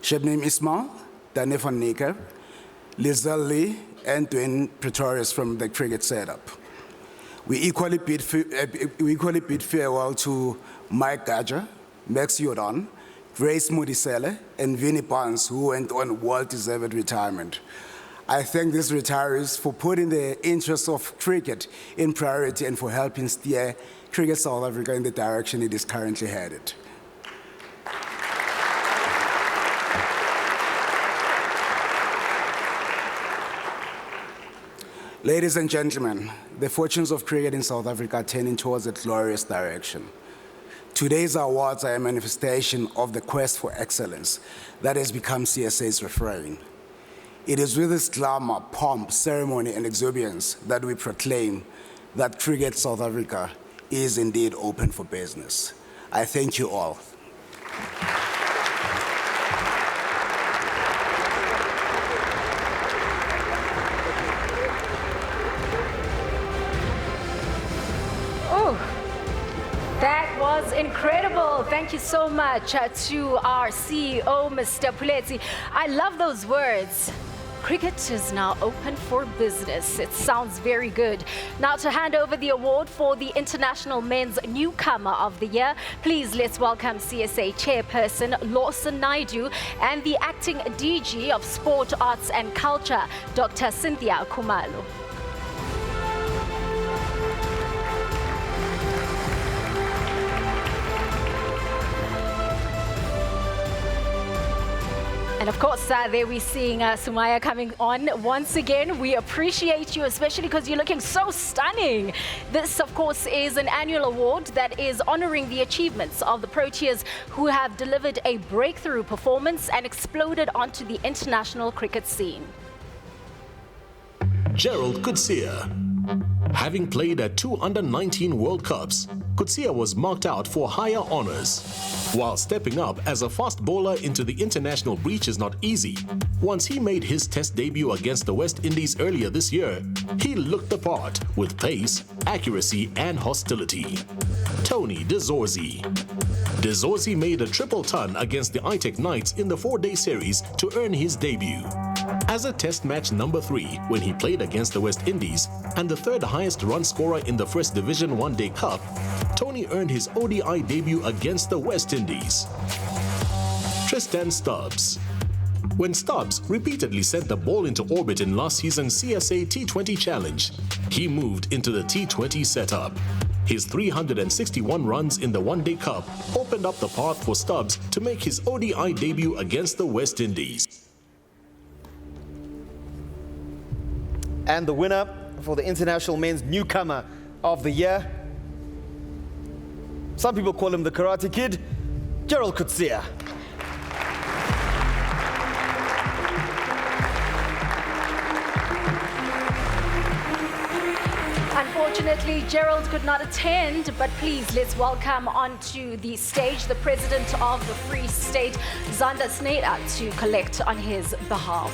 Shebnem Ismail, Dane van Niekerk, Lizelle Lee, and Dwayne Pretorius from the cricket setup. We equally bid farewell to Mike Gadger, Max Jordan, Grace Modisele, and Vinnie Barnes, who went on well-deserved retirement. I thank these retirees for putting the interests of cricket in priority and for helping steer Cricket South Africa in the direction it is currently headed. Ladies and gentlemen, the fortunes of cricket in South Africa are turning towards a glorious direction. Today's awards are a manifestation of the quest for excellence that has become CSA's refrain. It is with this glamour, pomp, ceremony, and exuberance that we proclaim that Cricket South Africa is indeed open for business. I thank you all. That was incredible. Thank you so much to our CEO, Mr. Puleti. I love those words. Cricket is now open for business. It sounds very good. Now to hand over the award for the International Men's Newcomer of the Year, please let's welcome CSA Chairperson Lawson Naidu and the Acting DG of Sport, Arts and Culture, Dr. Cynthia Khumalo. And of course, there we're seeing Sumaya coming on once again. We appreciate you, especially because you're looking so stunning. This, of course, is an annual award that is honoring the achievements of the Proteas who have delivered a breakthrough performance and exploded onto the international cricket scene. Gerald Kutsia. Having played at 2 under-19 World Cups, Coetzee was marked out for higher honors. While stepping up as a fast bowler into the international breach is not easy, once he made his test debut against the West Indies earlier this year, he looked the part with pace, accuracy and hostility. Tony de Zorzi. De Zorzi made a triple ton against the ITEC Knights in the 4-day series to earn his debut. As a test match number 3 when he played against the West Indies and the 3rd highest run scorer in the First Division One-Day Cup, Tony earned his ODI debut against the West Indies. Tristan Stubbs. When Stubbs repeatedly sent the ball into orbit in last season's CSA T20 Challenge, he moved into the T20 setup. His 361 runs in the One-Day Cup opened up the path for Stubbs to make his ODI debut against the West Indies. And the winner for the International Men's Newcomer of the Year, some people call him the Karate Kid, Gerald Coetzee. Unfortunately, Gerald could not attend, but please let's welcome onto the stage the President of the Free State, Zander Snyder, to collect on his behalf.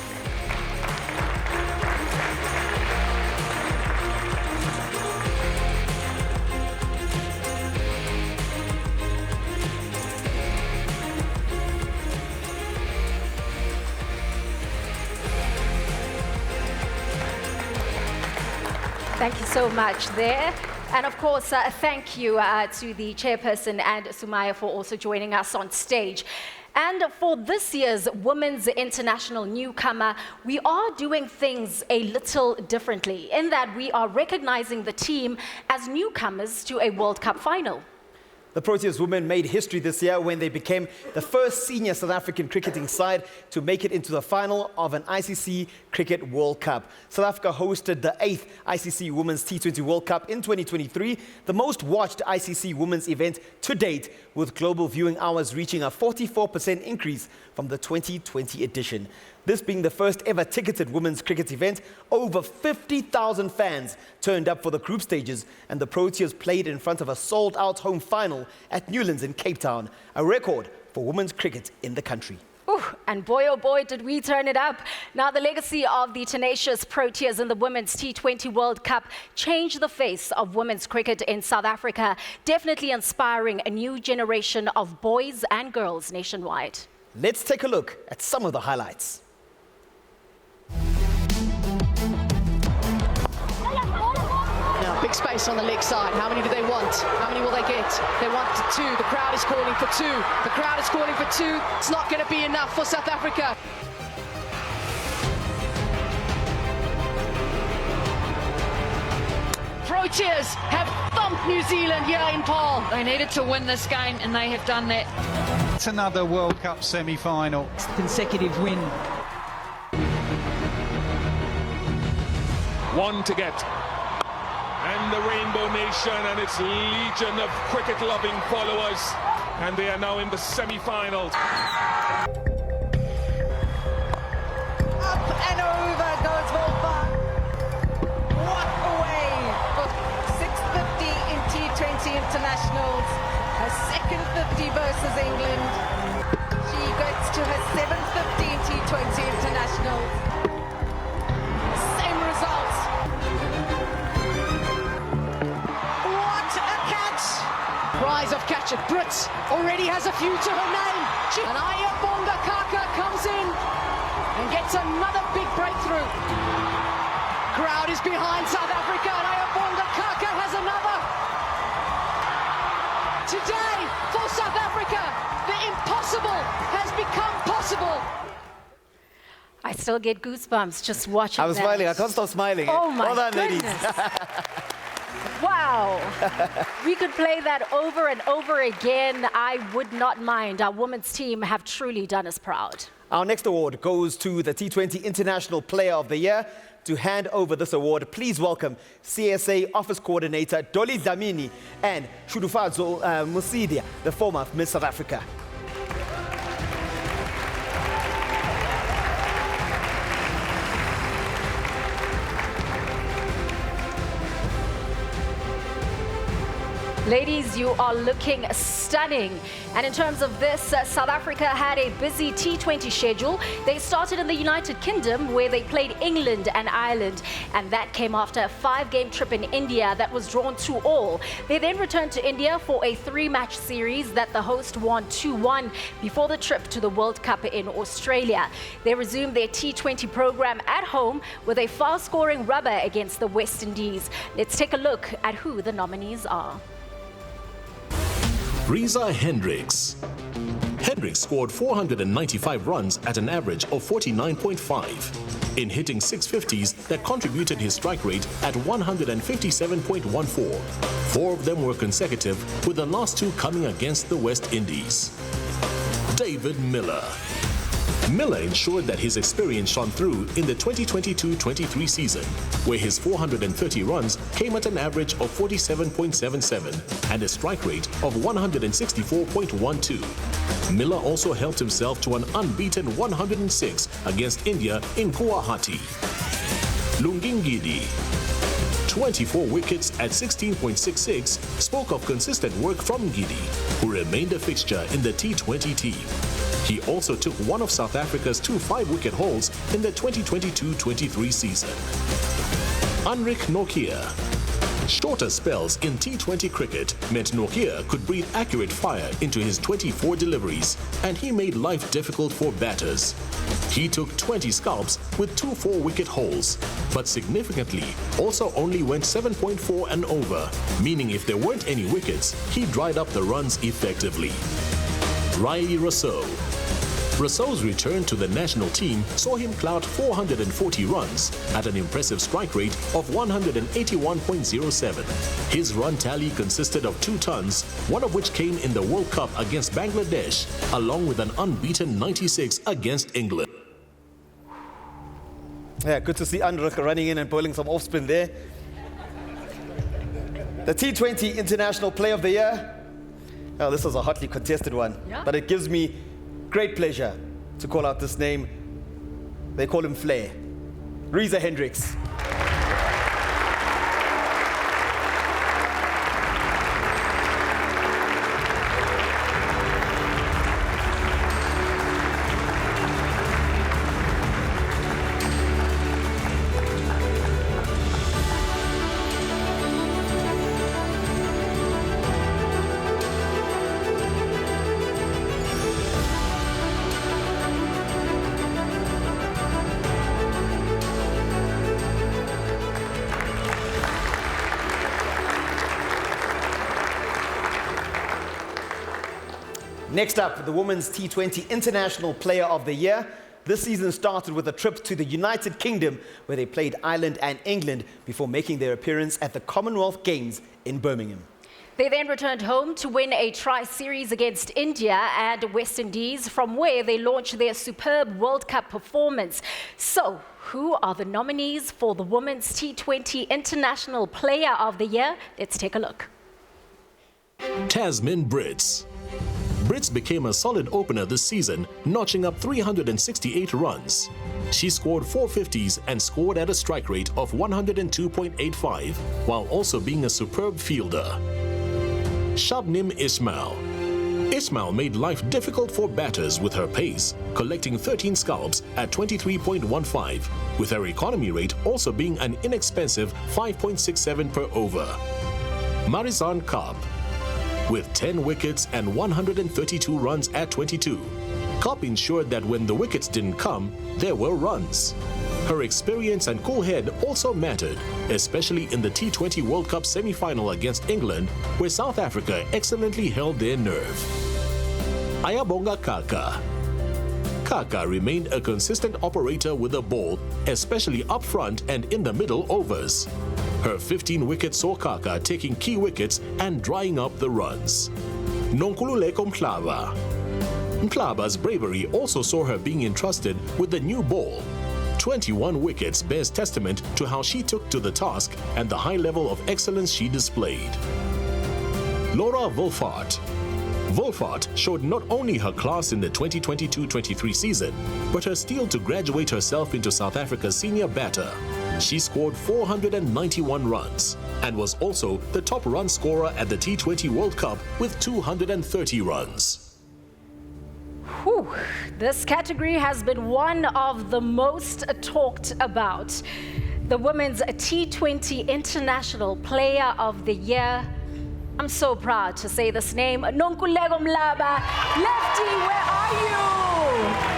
Thank you so much there. And of course, thank you to the chairperson and Sumaya for also joining us on stage. And for this year's Women's International Newcomer, we are doing things a little differently in that we are recognizing the team as newcomers to a World Cup final. The Proteas women made history this year when they became the first senior South African cricketing side to make it into the final of an ICC Cricket World Cup. South Africa hosted the 8th ICC Women's T20 World Cup in 2023, the most watched ICC women's event to date, with global viewing hours reaching a 44% increase from the 2020 edition. This being the first ever ticketed women's cricket event, over 50,000 fans turned up for the group stages, and the Proteas played in front of a sold-out home final at Newlands in Cape Town, a record for women's cricket in the country. Ooh, and boy, oh boy, did we turn it up. Now, the legacy of the tenacious Proteas in the Women's T20 World Cup changed the face of women's cricket in South Africa, definitely inspiring a new generation of boys and girls nationwide. Let's take a look at some of the highlights. Now, big space on the leg side. How many do they want? How many will they get? They want 2. The crowd is calling for 2. The crowd is calling for 2. It's not going to be enough for South Africa. Proteas have thumped New Zealand here in Paarl. They needed to win this game, and they have done that. It's another World Cup semi-final. Consecutive win. One to get. And the Rainbow Nation and its legion of cricket-loving followers. And they are now in the semi-finals. Up and over goes Volpa. What a way for 650 in T20 internationals. Her second 50 versus England. She gets to her 750 in T20 internationals. Same results. What a catch! Prize of catcher. Brits already has a few to her name. And Ayabonga Kaka comes in and gets another big breakthrough. Crowd is behind South Africa, and Ayabonga Kaka has another. Today, for South Africa, the impossible has become possible. I still get goosebumps just watching I was smiling. I can't stop smiling. Oh my well done, goodness. ladies. Wow. We could play that over and over again. I would not mind. Our women's team have truly done us proud. Our next award goes to the T20 International Player of the Year. To hand over this award, please welcome CSA Office Coordinator Dolly Dlamini and Shudufadzo Musidia, the former Miss South Africa. Ladies, you are looking stunning. And in terms of this, South Africa had a busy T20 schedule. They started in the United Kingdom, where they played England and Ireland. And that came after a 5-game trip in India that was drawn 2-2. They then returned to India for a 3-match series that the host won 2-1 before the trip to the World Cup in Australia. They resumed their T20 program at home with a fast-scoring rubber against the West Indies. Let's take a look at who the nominees are. Reza Hendricks. Hendricks scored 495 runs at an average of 49.5. In hitting 650s that contributed his strike rate at 157.14. 4 of them were consecutive, with the last 2 coming against the West Indies. David Miller. Miller ensured that his experience shone through in the 2022-23 season, where his 430 runs came at an average of 47.77 and a strike rate of 164.12. Miller also helped himself to an unbeaten 106 against India in Guwahati. Lungingidi. 24 wickets at 16.66 spoke of consistent work from Ngidi, who remained a fixture in the T20 team. He also took one of South Africa's 2 5-wicket hauls in the 2022-23 season. Anrich Nokia. Shorter spells in T20 cricket meant Nokia could breathe accurate fire into his 24 deliveries, and he made life difficult for batters. He took 20 scalps with 2 4-wicket hauls, but significantly also only went 7.4 and over, meaning if there weren't any wickets, he dried up the runs effectively. Riley Rousseau. Rousseau's return to the national team saw him clout 440 runs at an impressive strike rate of 181.07. His run tally consisted of 2 tons, one of which came in the World Cup against Bangladesh, along with an unbeaten 96 against England. Yeah, good to see Anrich running in and bowling some off-spin there. The T20 International Player of the Year. Oh, this was a hotly contested one, but it gives me great pleasure to call out this name. They call him Flair. Reza Hendricks. Next up, the Women's T20 International Player of the Year. This season started with a trip to the United Kingdom, where they played Ireland and England before making their appearance at the Commonwealth Games in Birmingham. They then returned home to win a tri-series against India and West Indies, from where they launched their superb World Cup performance. So, who are the nominees for the Women's T20 International Player of the Year? Let's take a look. Tasmin Brits. Brits became a solid opener this season, notching up 368 runs. She scored 450s and scored at a strike rate of 102.85, while also being a superb fielder. Shabnim Ismail. Ismail made life difficult for batters with her pace, collecting 13 scalps at 23.15, with her economy rate also being an inexpensive 5.67 per over. Marizanne Kaap. With 10 wickets and 132 runs at 22, Kaap ensured that when the wickets didn't come, there were runs. Her experience and cool head also mattered, especially in the T20 World Cup semi-final against England, where South Africa excellently held their nerve. Ayabonga Kaka. Kaka remained a consistent operator with the ball, especially up front and in the middle overs. Her 15 wickets saw Kaka taking key wickets and drying up the runs. Nonkululeko Mhlaba. Mhlaba's bravery also saw her being entrusted with the new ball. 21 wickets bears testament to how she took to the task and the high level of excellence she displayed. Laura Wolfart. Wolfart showed not only her class in the 2022-23 season, but her steel to graduate herself into South Africa's senior batter. She scored 491 runs and was also the top run scorer at the T20 World Cup with 230 runs. Whew. This category has been one of the most talked about. The Women's T20 International Player of the Year. I'm so proud to say this name. Nonkululeko Mlaba. Lefty, where are you?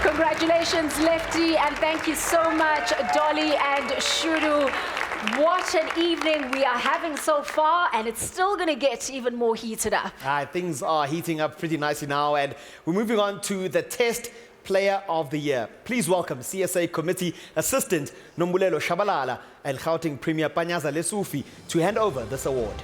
Congratulations, Lefty, and thank you so much, Dolly and Shuru. What an evening we are having so far, and it's still going to get even more heated up. Things are heating up pretty nicely now, and we're moving on to the Test Player of the Year. Please welcome CSA Committee Assistant Nombulelo Shabalala and Gauteng Premier Panyaza Lesufi to hand over this award.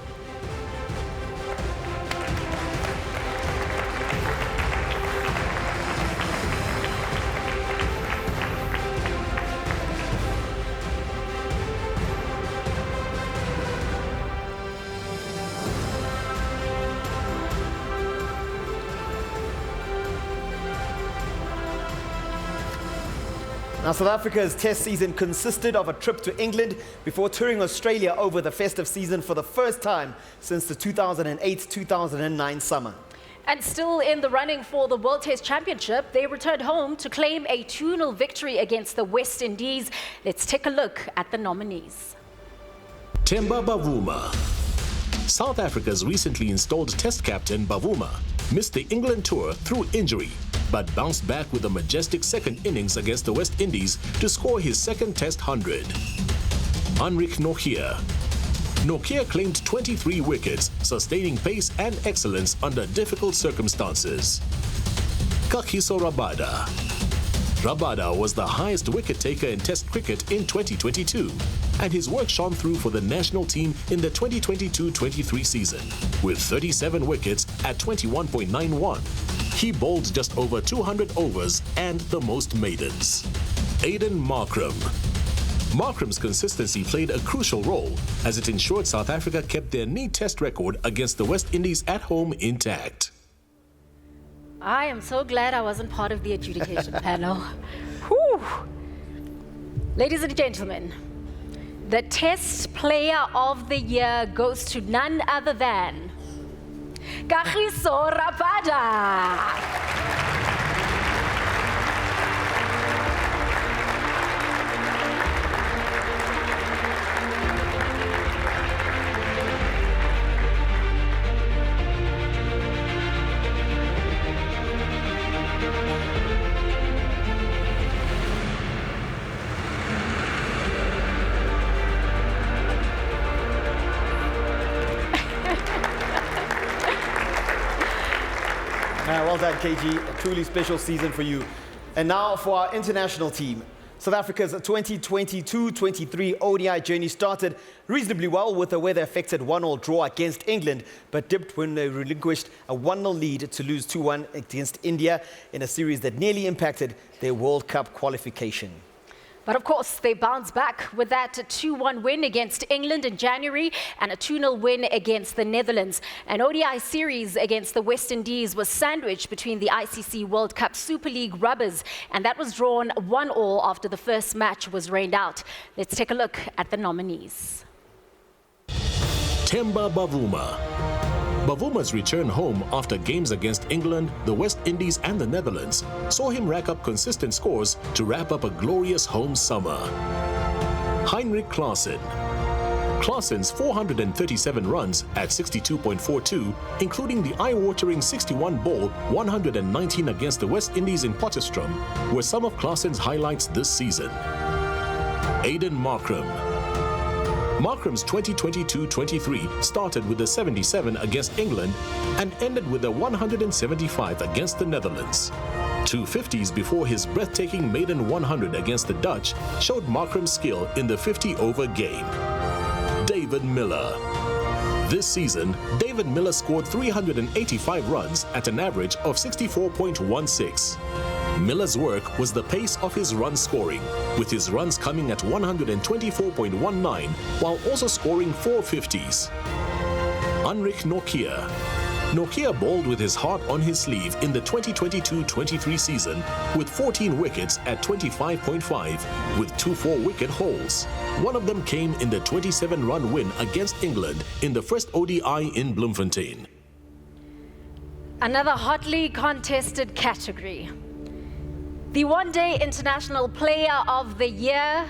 Now, South Africa's Test season consisted of a trip to England before touring Australia over the festive season for the first time since the 2008-2009 summer. And still in the running for the World Test Championship, they returned home to claim a 2-0 victory against the West Indies. Let's take a look at the nominees. Themba Bavuma. South Africa's recently installed Test captain Bavuma missed the England tour through injury, but bounced back with a majestic second innings against the West Indies to score his second Test 100. Henrik Nokia. Nokia claimed 23 wickets, sustaining pace and excellence under difficult circumstances. Kagiso Rabada. Rabada was the highest wicket taker in Test cricket in 2022, and his work shone through for the national team in the 2022-23 season. With 37 wickets at 21.91, he bowled just over 200 overs and the most maidens. Aiden Markram. Markram's consistency played a crucial role as it ensured South Africa kept their neat Test record against the West Indies at home intact. I am so glad I wasn't part of the adjudication panel. Whew. Ladies and gentlemen, the Test Player of the Year goes to none other than Kagiso Rabada. Well done, KG. A truly special season for you. And now for our international team. South Africa's 2022-23 ODI journey started reasonably well with a weather-affected 1-1 draw against England, but dipped when they relinquished a 1-0 lead to lose 2-1 against India in a series that nearly impacted their World Cup qualification. But of course, they bounced back with that 2-1 win against England in January and a 2-0 win against the Netherlands. An ODI series against the West Indies was sandwiched between the ICC World Cup Super League rubbers, and that was drawn 1-1 after the first match was rained out. Let's take a look at the nominees. Themba Bavuma. Bavuma's return home after games against England, the West Indies and the Netherlands saw him rack up consistent scores to wrap up a glorious home summer. Heinrich Klaassen. Klaassen's 437 runs at 62.42, including the eye-watering 61 ball, 119 against the West Indies in Potchefstroom, were some of Klaassen's highlights this season. Aiden Markram. Markram's 2022-23 started with a 77 against England and ended with a 175 against the Netherlands. Two 50s before his breathtaking maiden 100 against the Dutch showed Markram's skill in the 50-over game. David Miller. This season, David Miller scored 385 runs at an average of 64.16. Miller's work was the pace of his run scoring, with his runs coming at 124.19 while also scoring 4 50s. Anrich Nokia. Nokia bowled with his heart on his sleeve in the 2022-23 season with 14 wickets at 25.5 with 2 4-wicket hauls. One of them came in the 27-run win against England in the first ODI in Bloemfontein. Another hotly contested category. The one-day International Player of the Year,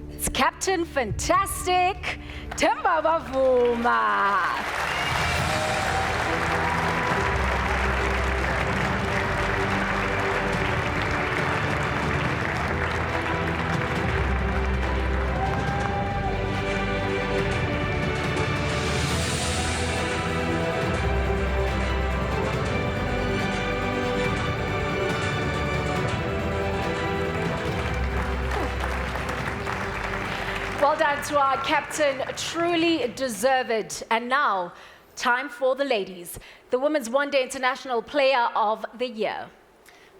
it's Captain Fantastic, Themba Bavuma. Well done to our captain, truly deserved. And now, time for the ladies. The Women's One-Day International Player of the Year.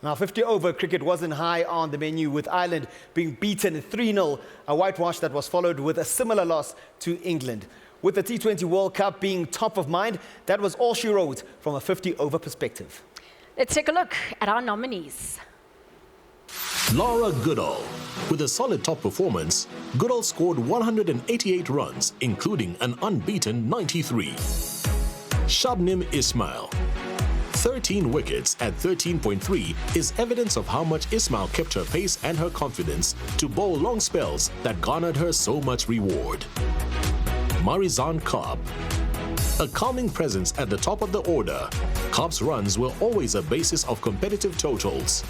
Now, 50-over cricket wasn't high on the menu, with Ireland being beaten 3-0, a whitewash that was followed with a similar loss to England. With the T20 World Cup being top of mind, that was all she wrote from a 50-over perspective. Let's take a look at our nominees. Laura Goodall. With a solid top performance, Goodall scored 188 runs, including an unbeaten 93. Shabnim Ismail. 13 wickets at 13.3 is evidence of how much Ismail kept her pace and her confidence to bowl long spells that garnered her so much reward. Marizan Cobb. A calming presence at the top of the order, Cobb's runs were always a basis of competitive totals.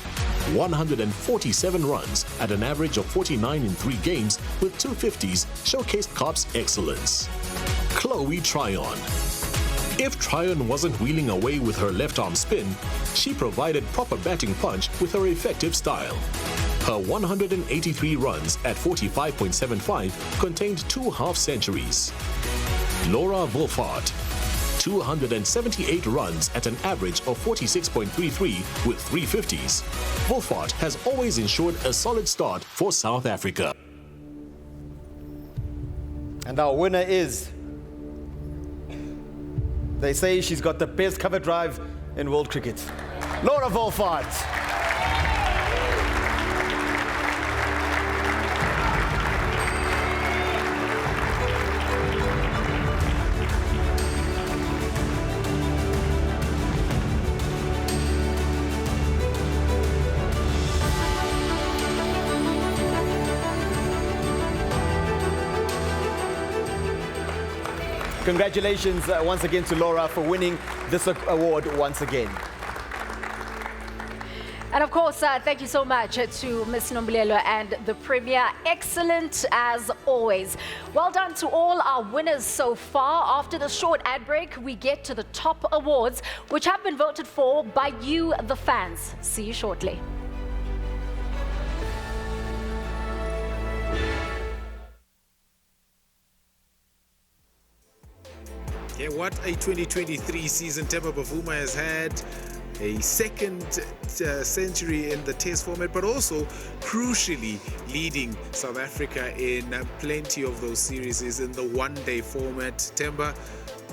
147 runs at an average of 49 in 3 games with 2 50s showcased Cobb's excellence. Chloe Tryon. If Tryon wasn't wheeling away with her left-arm spin, she provided proper batting punch with her effective style. Her 183 runs at 45.75 contained 2 half-centuries. Laura Wolfart. 278 runs at an average of 46.33 with 3 50s. Wolfart has always ensured a solid start for South Africa. And our winner is... They say she's got the best cover drive in world cricket. Laura Wolfart. Congratulations once again to Laura for winning this award once again. And of course, thank you so much to Ms. Nombulelo and the Premier. Excellent as always. Well done to all our winners so far. After the short ad break, we get to the top awards, which have been voted for by you, the fans. See you shortly. Yeah, what a 2023 season Themba Bavuma has had. A second century in the test format, but also crucially leading South Africa in plenty of those series in the one-day format. Themba,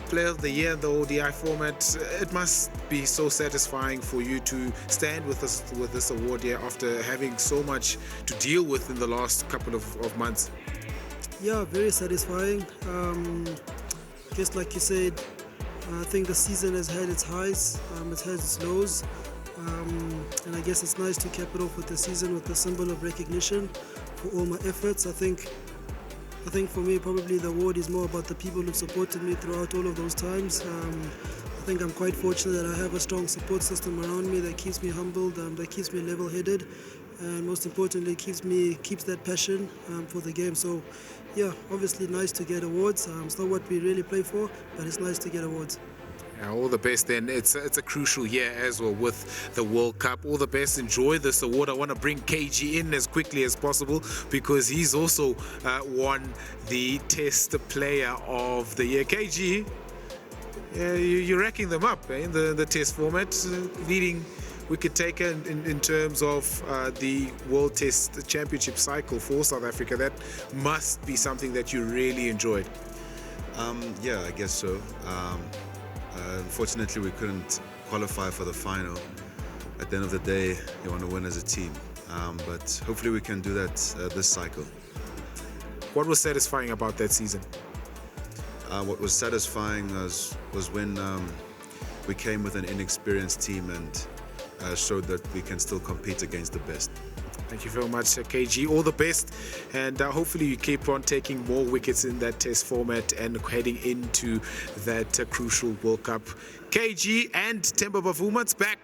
Player of the Year in the ODI format. It must be so satisfying for you to stand with us with this award here after having so much to deal with in the last couple of months. Yeah, very satisfying. Just like you said, I think the season has had its highs, it has its lows, and I guess it's nice to cap it off with the season with a symbol of recognition for all my efforts. I think for me, probably the award is more about the people who supported me throughout all of those times. I think I'm quite fortunate that I have a strong support system around me that keeps me humbled, that keeps me level-headed, and most importantly, keeps that passion for the game. So, yeah, obviously nice to get awards. It's not what we really play for, but it's nice to get awards. All the best then. It's a crucial year as well with the World Cup. All the best. Enjoy this award. I want to bring KG in as quickly as possible because he's also won the Test Player of the Year. KG, you're racking them up in the Test format, leading wicket taker in terms of the World Test Championship cycle for South Africa. That must be something that you really enjoyed. Yeah, I guess so. Unfortunately, we couldn't qualify for the final. At the end of the day, you want to win as a team. But hopefully we can do that this cycle. What was satisfying about that season? What was satisfying was when we came with an inexperienced team and showed that we can still compete against the best. Thank you very much, KG. All the best, and hopefully you keep on taking more wickets in that Test format and heading into that crucial World Cup. KG and Themba Bavuma back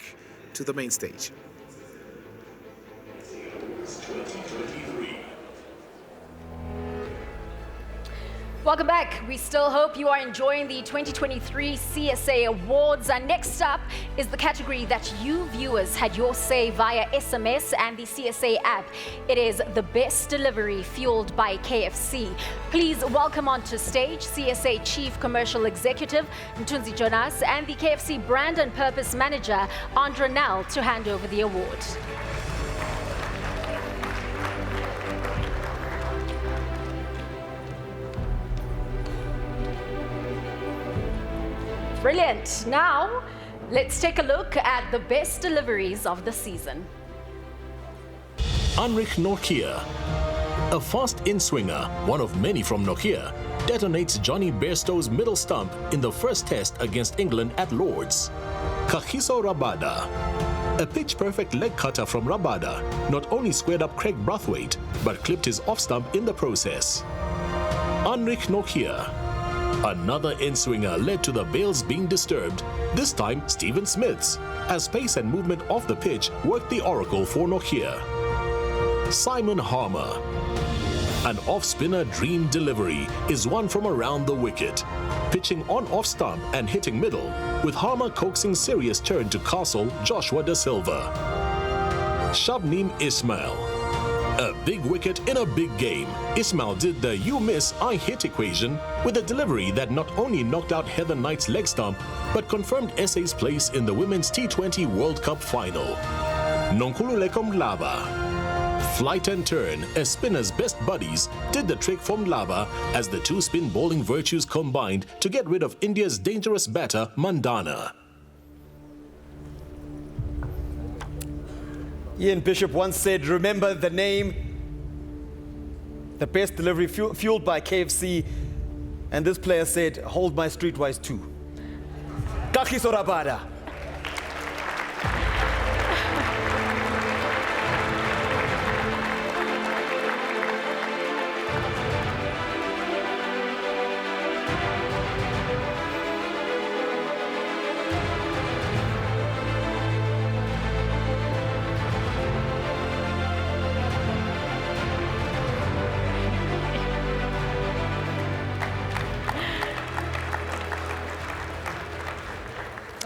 to the main stage. Welcome back. We still hope you are enjoying the 2023 CSA Awards. And next up is the category that you viewers had your say via SMS and the CSA app. It is the best delivery fueled by KFC. Please welcome onto stage CSA Chief Commercial Executive Mthunzi Jonas and the KFC Brand and Purpose Manager Andra Nell to hand over the award. Brilliant. Now, let's take a look at the best deliveries of the season. Heinrich Nokia, a fast in-swinger, one of many from Nokia, detonates Johnny Bairstow's middle stump in the first test against England at Lord's. Kagiso Rabada, a pitch-perfect leg cutter from Rabada, not only squared up Craig Brathwaite, but clipped his off-stump in the process. Heinrich Nokia, another in-swinger led to the bails being disturbed, this time Stephen Smith's, as pace and movement off the pitch worked the oracle for Nokia. Simon Harmer, an off-spinner dream delivery is one from around the wicket, pitching on off-stump and hitting middle, with Harmer coaxing serious turn to Castle Joshua Da Silva. Shabneem Ismail, a big wicket in a big game. Ismail did the you miss, I hit equation with a delivery that not only knocked out Heather Knight's leg stump, but confirmed SA's place in the Women's T20 World Cup final. Nonkululeko Mlaba, flight and turn, as spinners' best buddies, did the trick for Mlaba as the two spin bowling virtues combined to get rid of India's dangerous batter Mandana. Ian Bishop once said, remember the name, the best delivery fueled by KFC. And this player said, hold my streetwise too. Kagiso Rabada.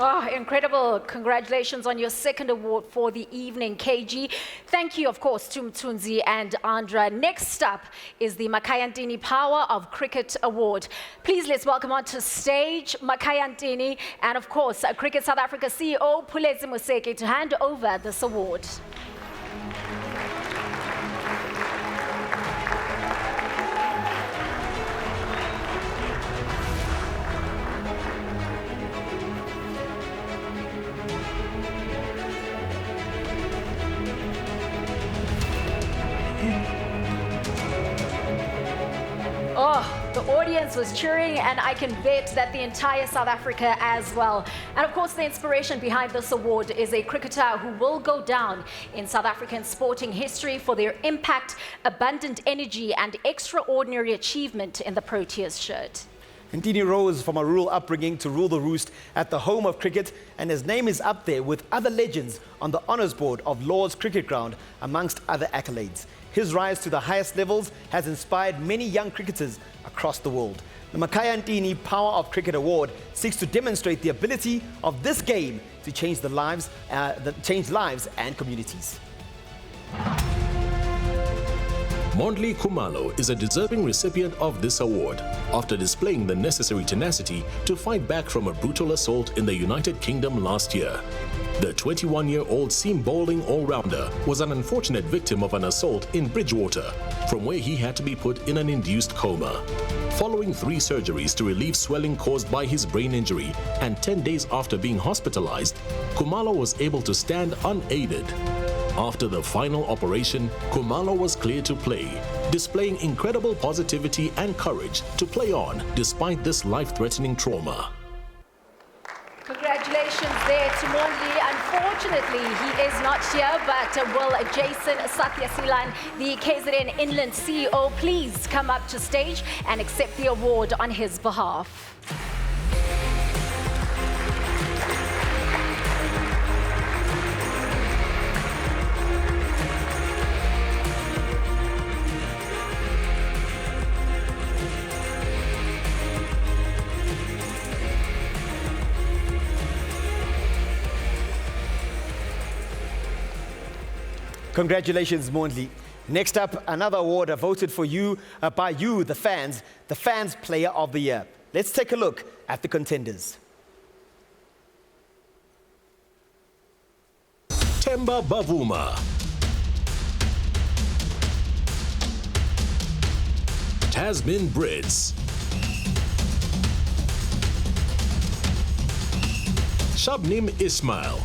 Oh, incredible. Congratulations on your second award for the evening, KG. Thank you, of course, to Mthunzi and Andra. Next up is the Makayantini Power of Cricket Award. Please let's welcome onto stage Makayantini and, of course, Cricket South Africa CEO Phulezi Moseki to hand over this award. Oh, the audience was cheering, and I can bet that the entire South Africa as well. And of course, the inspiration behind this award is a cricketer who will go down in South African sporting history for their impact, abundant energy, and extraordinary achievement in the Proteas shirt. Ntini rose from a rural upbringing to rule the roost at the home of cricket, and his name is up there with other legends on the honours board of Lord's Cricket Ground, amongst other accolades. His rise to the highest levels has inspired many young cricketers across the world. The Makhaya Ntini Power of Cricket Award seeks to demonstrate the ability of this game to change lives and communities. Mondli Khumalo is a deserving recipient of this award after displaying the necessary tenacity to fight back from a brutal assault in the United Kingdom last year. The 21-year-old seam bowling all-rounder was an unfortunate victim of an assault in Bridgewater, from where he had to be put in an induced coma. Following 3 surgeries to relieve swelling caused by his brain injury and 10 days after being hospitalized, Khumalo was able to stand unaided. After the final operation, Khumalo was cleared to play, displaying incredible positivity and courage to play on despite this life-threatening trauma. Congratulations there to Mondli. Unfortunately, he is not here, but will Jason Satyasilan, the KZN Inland CEO, please come up to stage and accept the award on his behalf. Congratulations, Mondli. Next up, another award voted for you by you, the fans Player of the Year. Let's take a look at the contenders. Themba Bavuma, Tasmin Brits, Shabnim Ismail,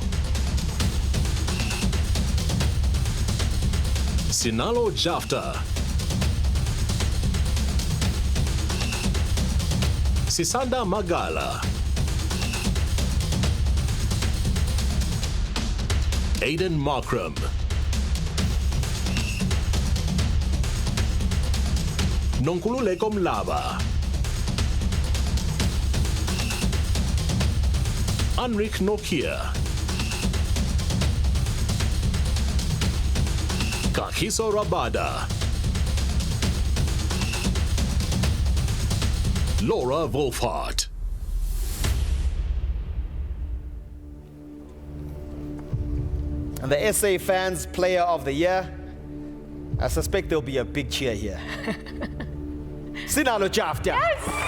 Sinalo Jafta, Sisanda Magala, Aiden Markram, Nonkululeko Mlaba, Anrik Nokia, Kahiso Rabada, Laura Wolfhard. And the SA Fans Player of the Year, I suspect there'll be a big cheer here. Sinalo Jafta. Yes!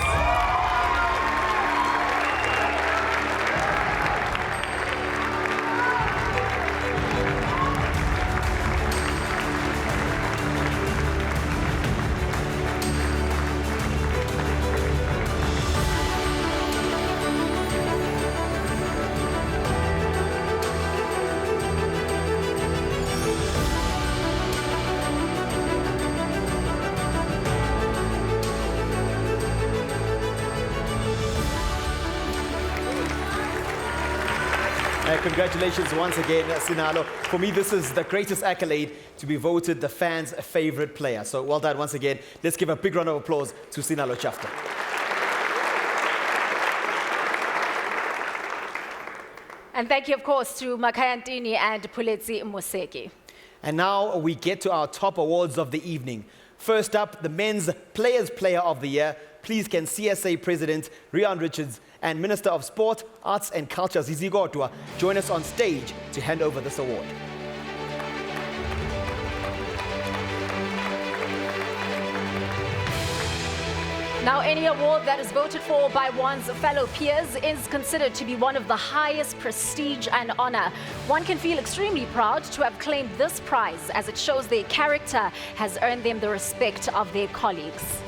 Congratulations once again, Sinalo. For me, this is the greatest accolade to be voted the fans' favorite player. So well done once again. Let's give a big round of applause to Sinalo Jafta. And thank you, of course, to Makhaya Ntini and Puletsi Moseki. And now we get to our top awards of the evening. First up, the Men's Players Player of the Year. Please can CSA President Rian Richards and Minister of Sport, Arts and Culture Zizi Godwa join us on stage to hand over this award. Now, any award that is voted for by one's fellow peers is considered to be one of the highest prestige and honor. One can feel extremely proud to have claimed this prize, as it shows their character has earned them the respect of their colleagues.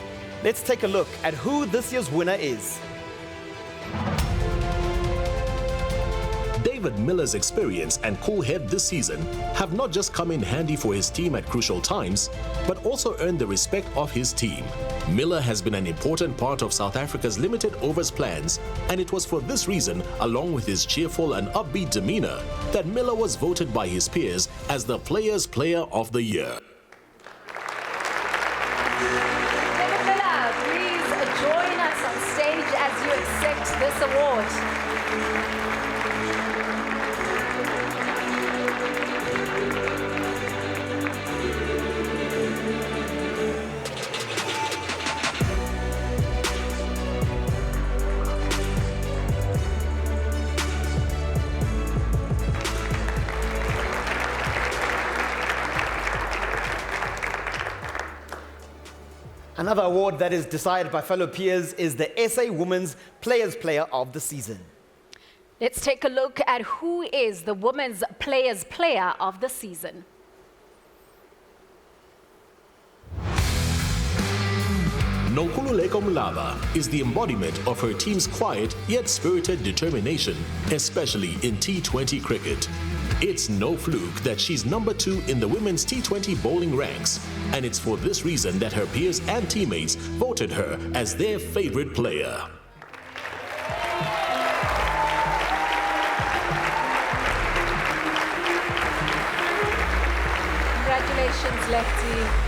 Let's take a look at who this year's winner is. David Miller's experience and cool head this season have not just come in handy for his team at crucial times, but also earned the respect of his team. Miller has been an important part of South Africa's limited overs plans, and it was for this reason, along with his cheerful and upbeat demeanor, that Miller was voted by his peers as the Players' Player of the Year. David Miller, please join us on stage as you accept this award. Another award that is decided by fellow peers is the SA Women's Players Player of the Season. Let's take a look at who is the Women's Players Player of the Season. Nonkululeko Mlaba is the embodiment of her team's quiet yet spirited determination, especially in T20 cricket. It's no fluke that she's number 2 in the women's T20 bowling ranks, and it's for this reason that her peers and teammates voted her as their favorite player. Congratulations, Lefty.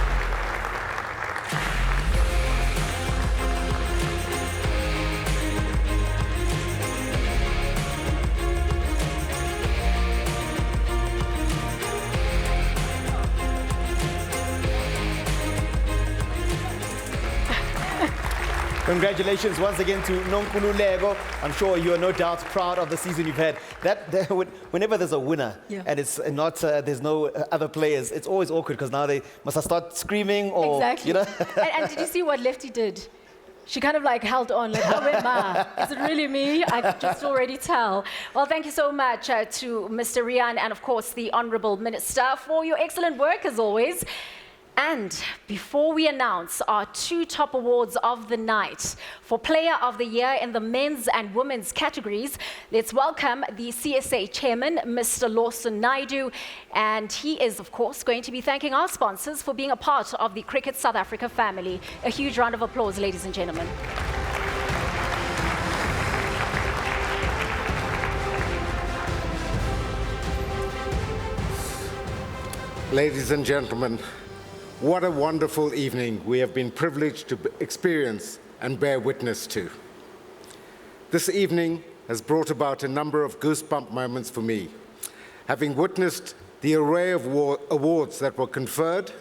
Congratulations once again to Nonkululeko. I'm sure you are no doubt proud of the season you've had. Whenever there's a winner and it's not there's no other players, it's always awkward because now they must start screaming or exactly. You know. and did you see what Lefty did? She kind of like held on, like, oh, ma, is it really me? I could just already tell. Well, thank you so much to Mr. Rian and, of course, the Honourable Minister for your excellent work, as always. And before we announce our 2 top awards of the night for Player of the Year in the men's and women's categories, let's welcome the CSA Chairman, Mr. Lawson Naidu. And he is, of course, going to be thanking our sponsors for being a part of the Cricket South Africa family. A huge round of applause, ladies and gentlemen. Ladies and gentlemen, what a wonderful evening we have been privileged to experience and bear witness to. This evening has brought about a number of goosebump moments for me. Having witnessed the array of awards that were conferred,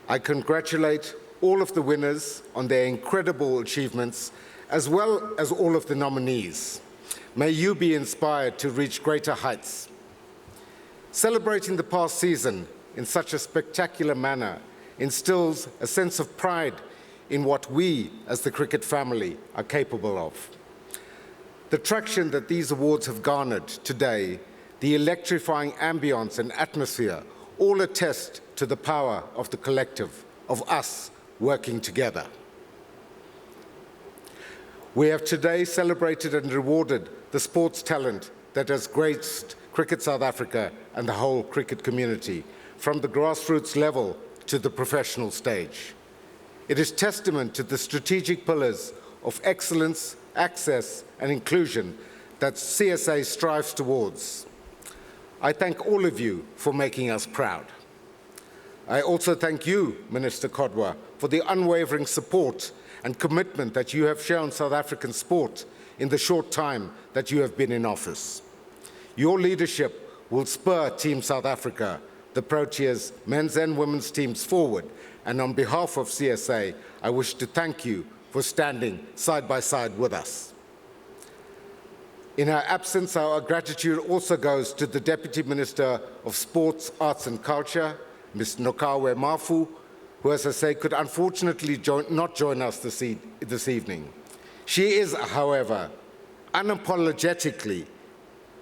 I congratulate all of the winners on their incredible achievements, as well as all of the nominees. May you be inspired to reach greater heights. Celebrating the past season in such a spectacular manner instills a sense of pride in what we, as the cricket family, are capable of. The traction that these awards have garnered today, the electrifying ambience and atmosphere, all attest to the power of the collective, of us working together. We have today celebrated and rewarded the sports talent that has graced Cricket South Africa and the whole cricket community, from the grassroots level to the professional stage. It is testament to the strategic pillars of excellence, access, and inclusion that CSA strives towards. I thank all of you for making us proud. I also thank you, Minister Kodwa, for the unwavering support and commitment that you have shown South African sport in the short time that you have been in office. Your leadership will spur Team South Africa, the Proteas men's and women's teams forward, and on behalf of CSA, I wish to thank you for standing side by side with us. In her absence, our gratitude also goes to the Deputy Minister of Sports, Arts and Culture, Ms. Nokawe Mafu, who, as I say, could unfortunately not join us this evening. She is, however, unapologetically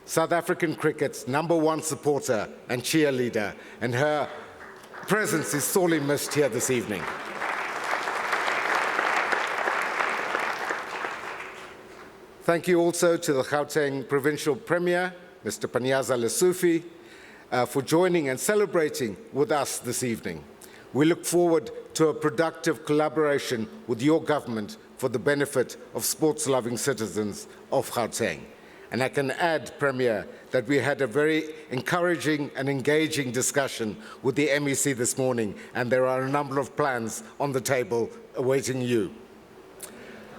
South African cricket's #1 supporter and cheerleader, and her presence is sorely missed here this evening. Thank you also to the Gauteng Provincial Premier, Mr. Panyaza Lesufi, for joining and celebrating with us this evening. We look forward to a productive collaboration with your government for the benefit of sports-loving citizens of Gauteng. And I can add, Premier, that we had a very encouraging and engaging discussion with the MEC this morning, and there are a number of plans on the table awaiting you.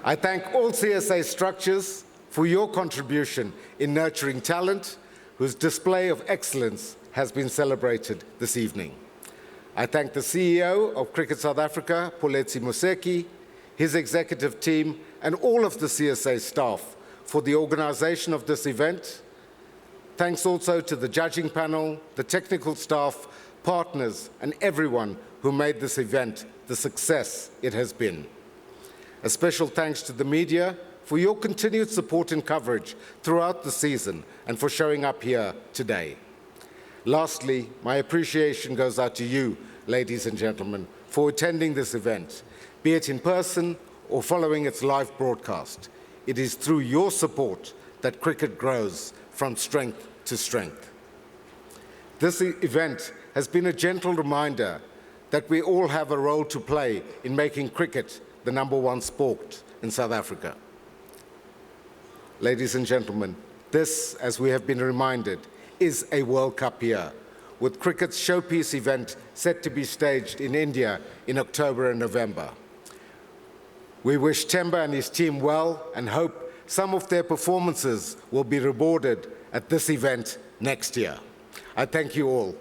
I thank all CSA structures for your contribution in nurturing talent, whose display of excellence has been celebrated this evening. I thank the CEO of Cricket South Africa, Poletsi Moseki, his executive team, and all of the CSA staff for the organization of this event. Thanks also to the judging panel, the technical staff, partners, and everyone who made this event the success it has been. A special thanks to the media for your continued support and coverage throughout the season and for showing up here today. Lastly, my appreciation goes out to you, ladies and gentlemen, for attending this event, be it in person or following its live broadcast. It is through your support that cricket grows from strength to strength. This event has been a gentle reminder that we all have a role to play in making cricket the #1 sport in South Africa. Ladies and gentlemen, this, as we have been reminded, is a World Cup year, with cricket's showpiece event set to be staged in India in October and November. We wish Themba and his team well and hope some of their performances will be rewarded at this event next year. I thank you all.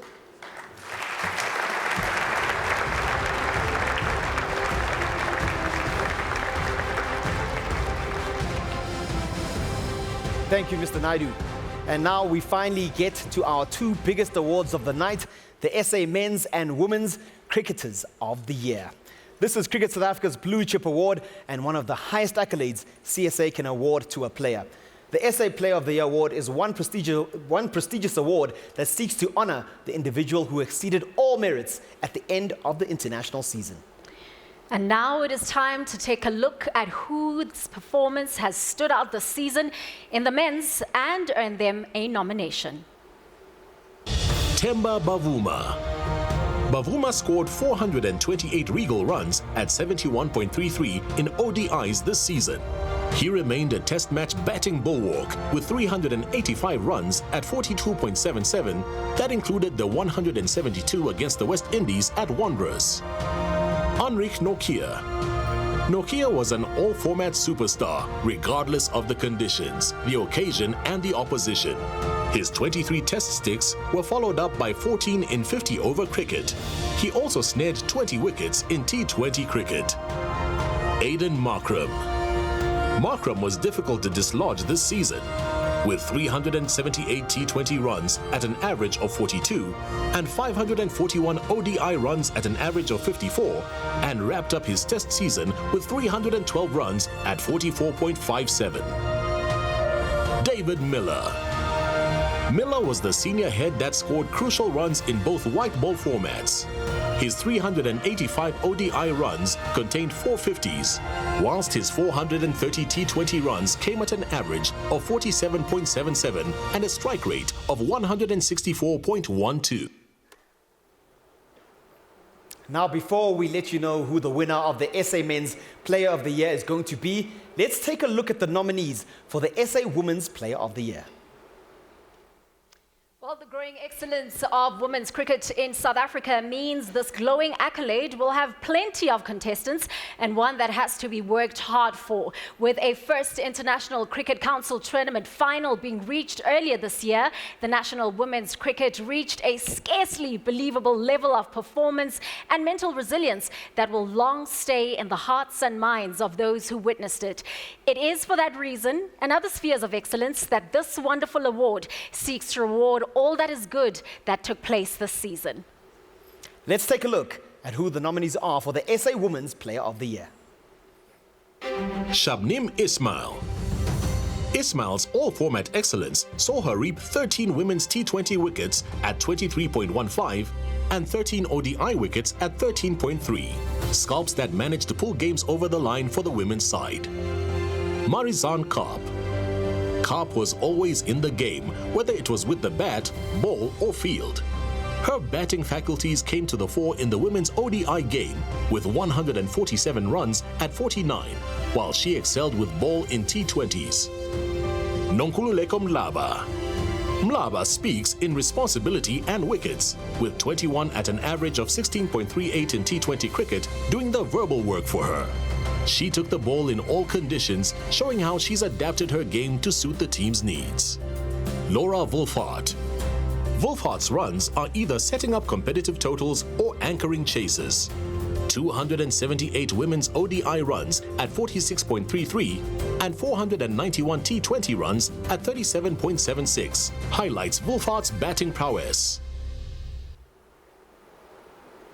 Thank you, Mr. Naidu. And now we finally get to our two biggest awards of the night, the SA Men's and Women's Cricketers of the Year. This is Cricket South Africa's Blue Chip Award and one of the highest accolades CSA can award to a player. The SA Player of the Year award is one prestigious award that seeks to honor the individual who exceeded all merits at the end of the international season. And now it is time to take a look at whose performance has stood out this season in the men's and earned them a nomination. Themba Bavuma. Bavuma scored 428 regal runs at 71.33 in ODIs this season. He remained a test match batting bulwark with 385 runs at 42.77. That included the 172 against the West Indies at Wanderers. Henrik Nokia. Nokia was an all-format superstar, regardless of the conditions, the occasion and the opposition. His 23 test sticks were followed up by 14 in 50-over cricket. He also snared 20 wickets in T20 cricket. Aiden Markram. Markram was difficult to dislodge this season. With 378 T20 runs at an average of 42 and 541 ODI runs at an average of 54, and wrapped up his test season with 312 runs at 44.57. David Miller. Miller was the senior head that scored crucial runs in both white ball formats. His 385 ODI runs contained 450s, whilst his 430 T20 runs came at an average of 47.77 and a strike rate of 164.12. Now, before we let you know who the winner of the SA Men's Player of the Year is going to be, let's take a look at the nominees for the SA Women's Player of the Year. Well, the growing excellence of women's cricket in South Africa means this glowing accolade will have plenty of contestants and one that has to be worked hard for. With a first International Cricket Council tournament final being reached earlier this year, the national women's cricket reached a scarcely believable level of performance and mental resilience that will long stay in the hearts and minds of those who witnessed it. It is for that reason and other spheres of excellence that this wonderful award seeks to reward all that is good that took place this season. Let's take a look at who the nominees are for the SA Women's Player of the Year. Shabnim Ismail. Ismail's all-format excellence saw her reap 13 women's T20 wickets at 23.15 and 13 ODI wickets at 13.3, scalps that managed to pull games over the line for the women's side. Marizanne Karp. Karp was always in the game, whether it was with the bat, ball or field. Her batting faculties came to the fore in the women's ODI game with 147 runs at 49, while she excelled with ball in T20s. Nonkululeko Mlaba. Mlaba speaks in responsibility and wickets, with 21 at an average of 16.38 in T20 cricket doing the verbal work for her. She took the ball in all conditions, showing how she's adapted her game to suit the team's needs. Laura Wolfhard. Wolfhard's runs are either setting up competitive totals or anchoring chases. 278 women's ODI runs at 46.33 and 491 T20 runs at 37.76 highlights Wolfhard's batting prowess.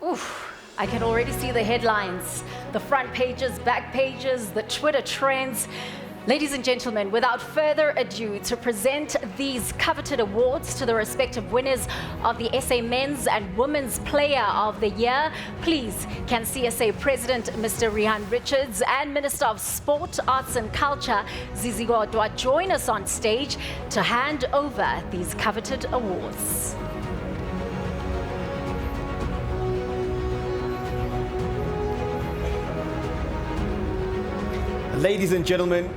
Oof. I can already see the headlines, the front pages, back pages, the Twitter trends. Ladies and gentlemen, without further ado, to present these coveted awards to the respective winners of the SA Men's and Women's Player of the Year, please can CSA President Mr. Rihan Richards and Minister of Sport, Arts and Culture Zizi Godwa join us on stage to hand over these coveted awards. Ladies and gentlemen,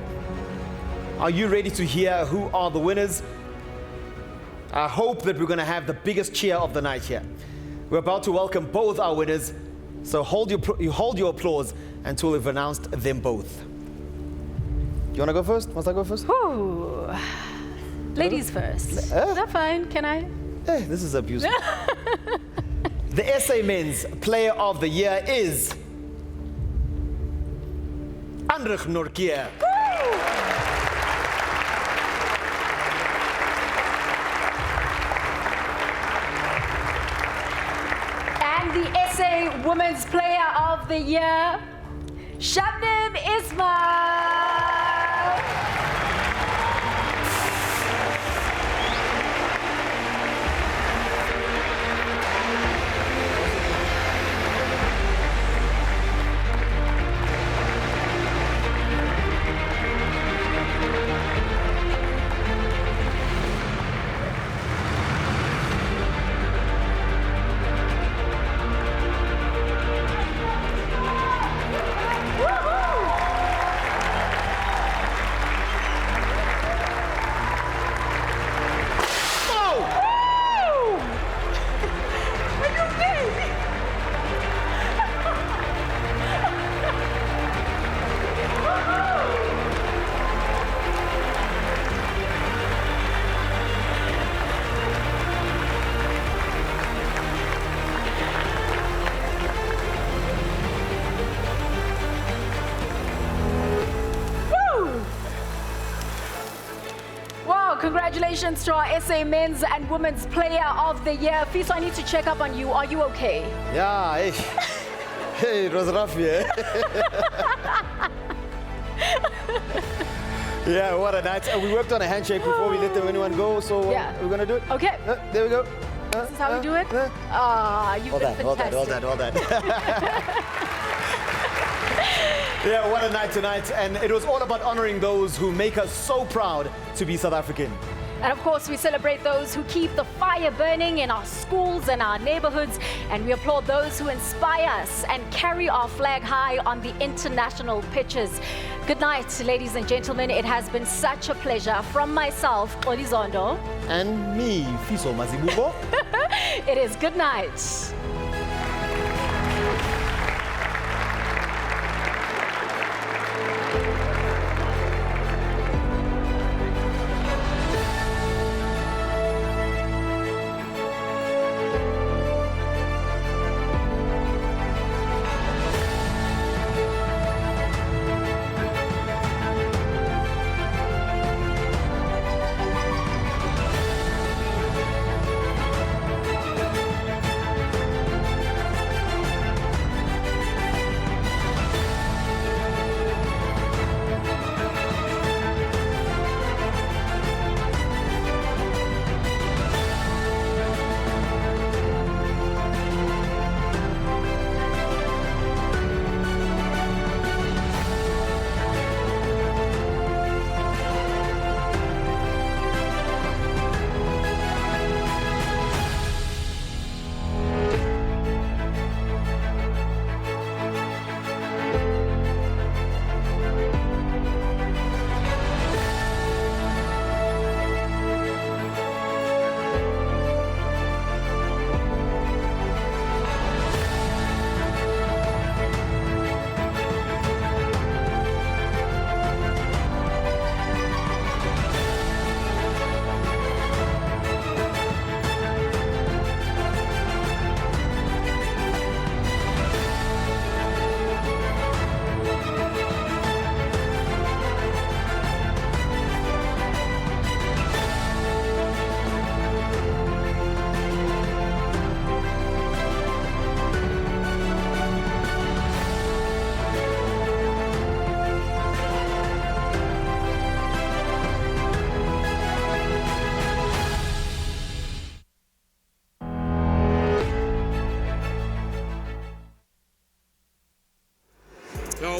are you ready to hear who are the winners? I hope that we're going to have the biggest cheer of the night here. We're about to welcome both our winners, so hold your applause until we've announced them both. Do you want to go first? Must I go first? Ooh. Ladies first. That's fine. Can I? This is abuse. The SA Men's Player of the Year is Andrich Norkier. The SA Women's Player of the Year, Shabnim Ismail. Congratulations to our SA Men's and Women's Player of the Year. Fiso, I need to check up on you. Are you okay? Yeah, hey, it was rough, yeah. Yeah, what a night. We worked on a handshake before we let anyone go, so we're going to do it. Okay. There we go. This is how we do it? You've been fantastic. Well done. Yeah, what a night tonight. And it was all about honoring those who make us so proud to be South African. And of course, we celebrate those who keep the fire burning in our schools and our neighborhoods. And we applaud those who inspire us and carry our flag high on the international pitches. Good night, ladies and gentlemen. It has been such a pleasure. From myself, Olizondo. And me, Fiso Mazibubo. It is good night.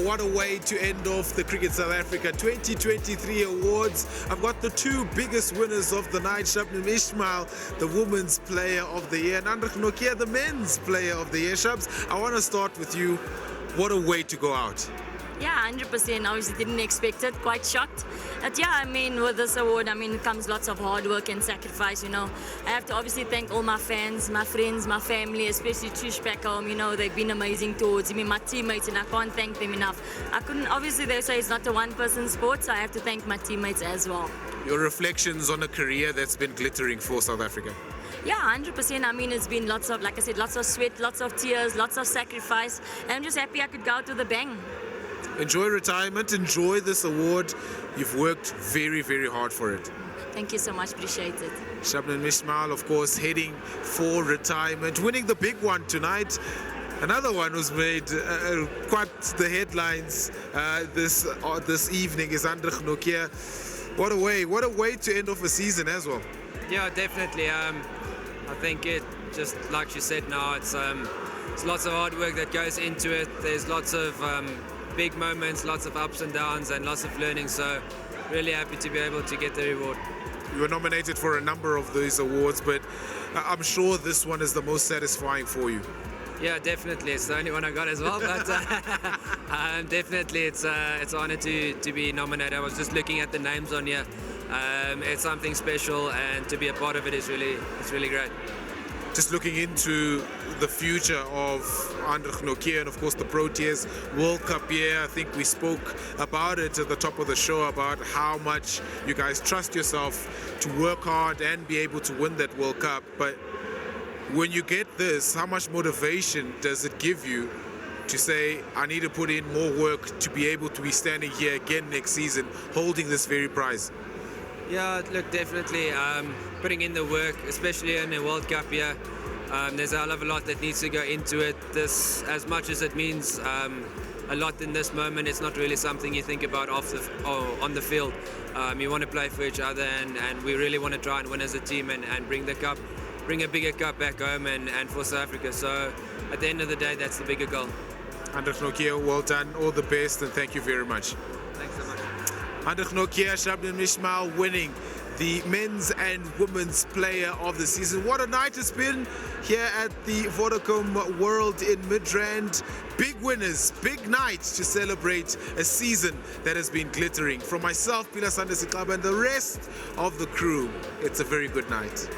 what a way to end off the Cricket South Africa 2023 awards. I've got the two biggest winners of the night, Shabnam Ismail, the Women's Player of the Year, and Andrich Nokia, the Men's Player of the Year. Shabs, I want to start with you. What a way to go out. Yeah, 100%. Obviously didn't expect it, quite shocked. But yeah, I mean, with this award, I mean, it comes lots of hard work and sacrifice, you know. I have to obviously thank all my fans, my friends, my family, especially Tush back home, you know, they've been amazing towards me, my teammates, and I can't thank them enough. Obviously they say it's not a one-person sport, so I have to thank my teammates as well. Your reflections on a career that's been glittering for South Africa. Yeah, 100%. I mean, it's been lots of, like I said, lots of sweat, lots of tears, lots of sacrifice, and I'm just happy I could go out with a bang. Enjoy retirement, enjoy this award. You've worked very, very hard for it. Thank you so much, appreciate it. Shabnam Ismail, of course, heading for retirement, winning the big one tonight. Another one was made quite the headlines this evening is Andrich Nokia. What a way to end off a season as well. Yeah, definitely. I think it, just like you said now, it's lots of hard work that goes into it. There's lots of big moments, lots of ups and downs, and lots of learning. So really happy to be able to get the reward. You were nominated for a number of these awards, but I'm sure this one is the most satisfying for you. Yeah, definitely. It's the only one I got as well, but definitely it's an honor to be nominated. I was just looking at the names on here. It's something special, and to be a part of it is really great. Just looking into the future of Andrich Nokia and of course the Proteas World Cup year, I think we spoke about it at the top of the show about how much you guys trust yourself to work hard and be able to win that World Cup. But when you get this, how much motivation does it give you to say, I need to put in more work to be able to be standing here again next season holding this very prize? Yeah, look, definitely putting in the work, especially in a World Cup year. There's a hell of a lot that needs to go into it. This, as much as it means a lot in this moment, it's not really something you think about on the field. You want to play for each other, and we really want to try and win as a team and bring a bigger cup back home and for South Africa. So at the end of the day, that's the bigger goal. Andrich Nokia, well done, all the best, and thank you very much. Thanks so much. Andrich Nokia, Shabnam Ismail winning the Men's and Women's Player of the Season. What a night it's been here at the Vodaworld in Midrand. Big winners, big nights to celebrate a season that has been glittering. From myself, Pila Sandesi Club, and the rest of the crew, it's a very good night.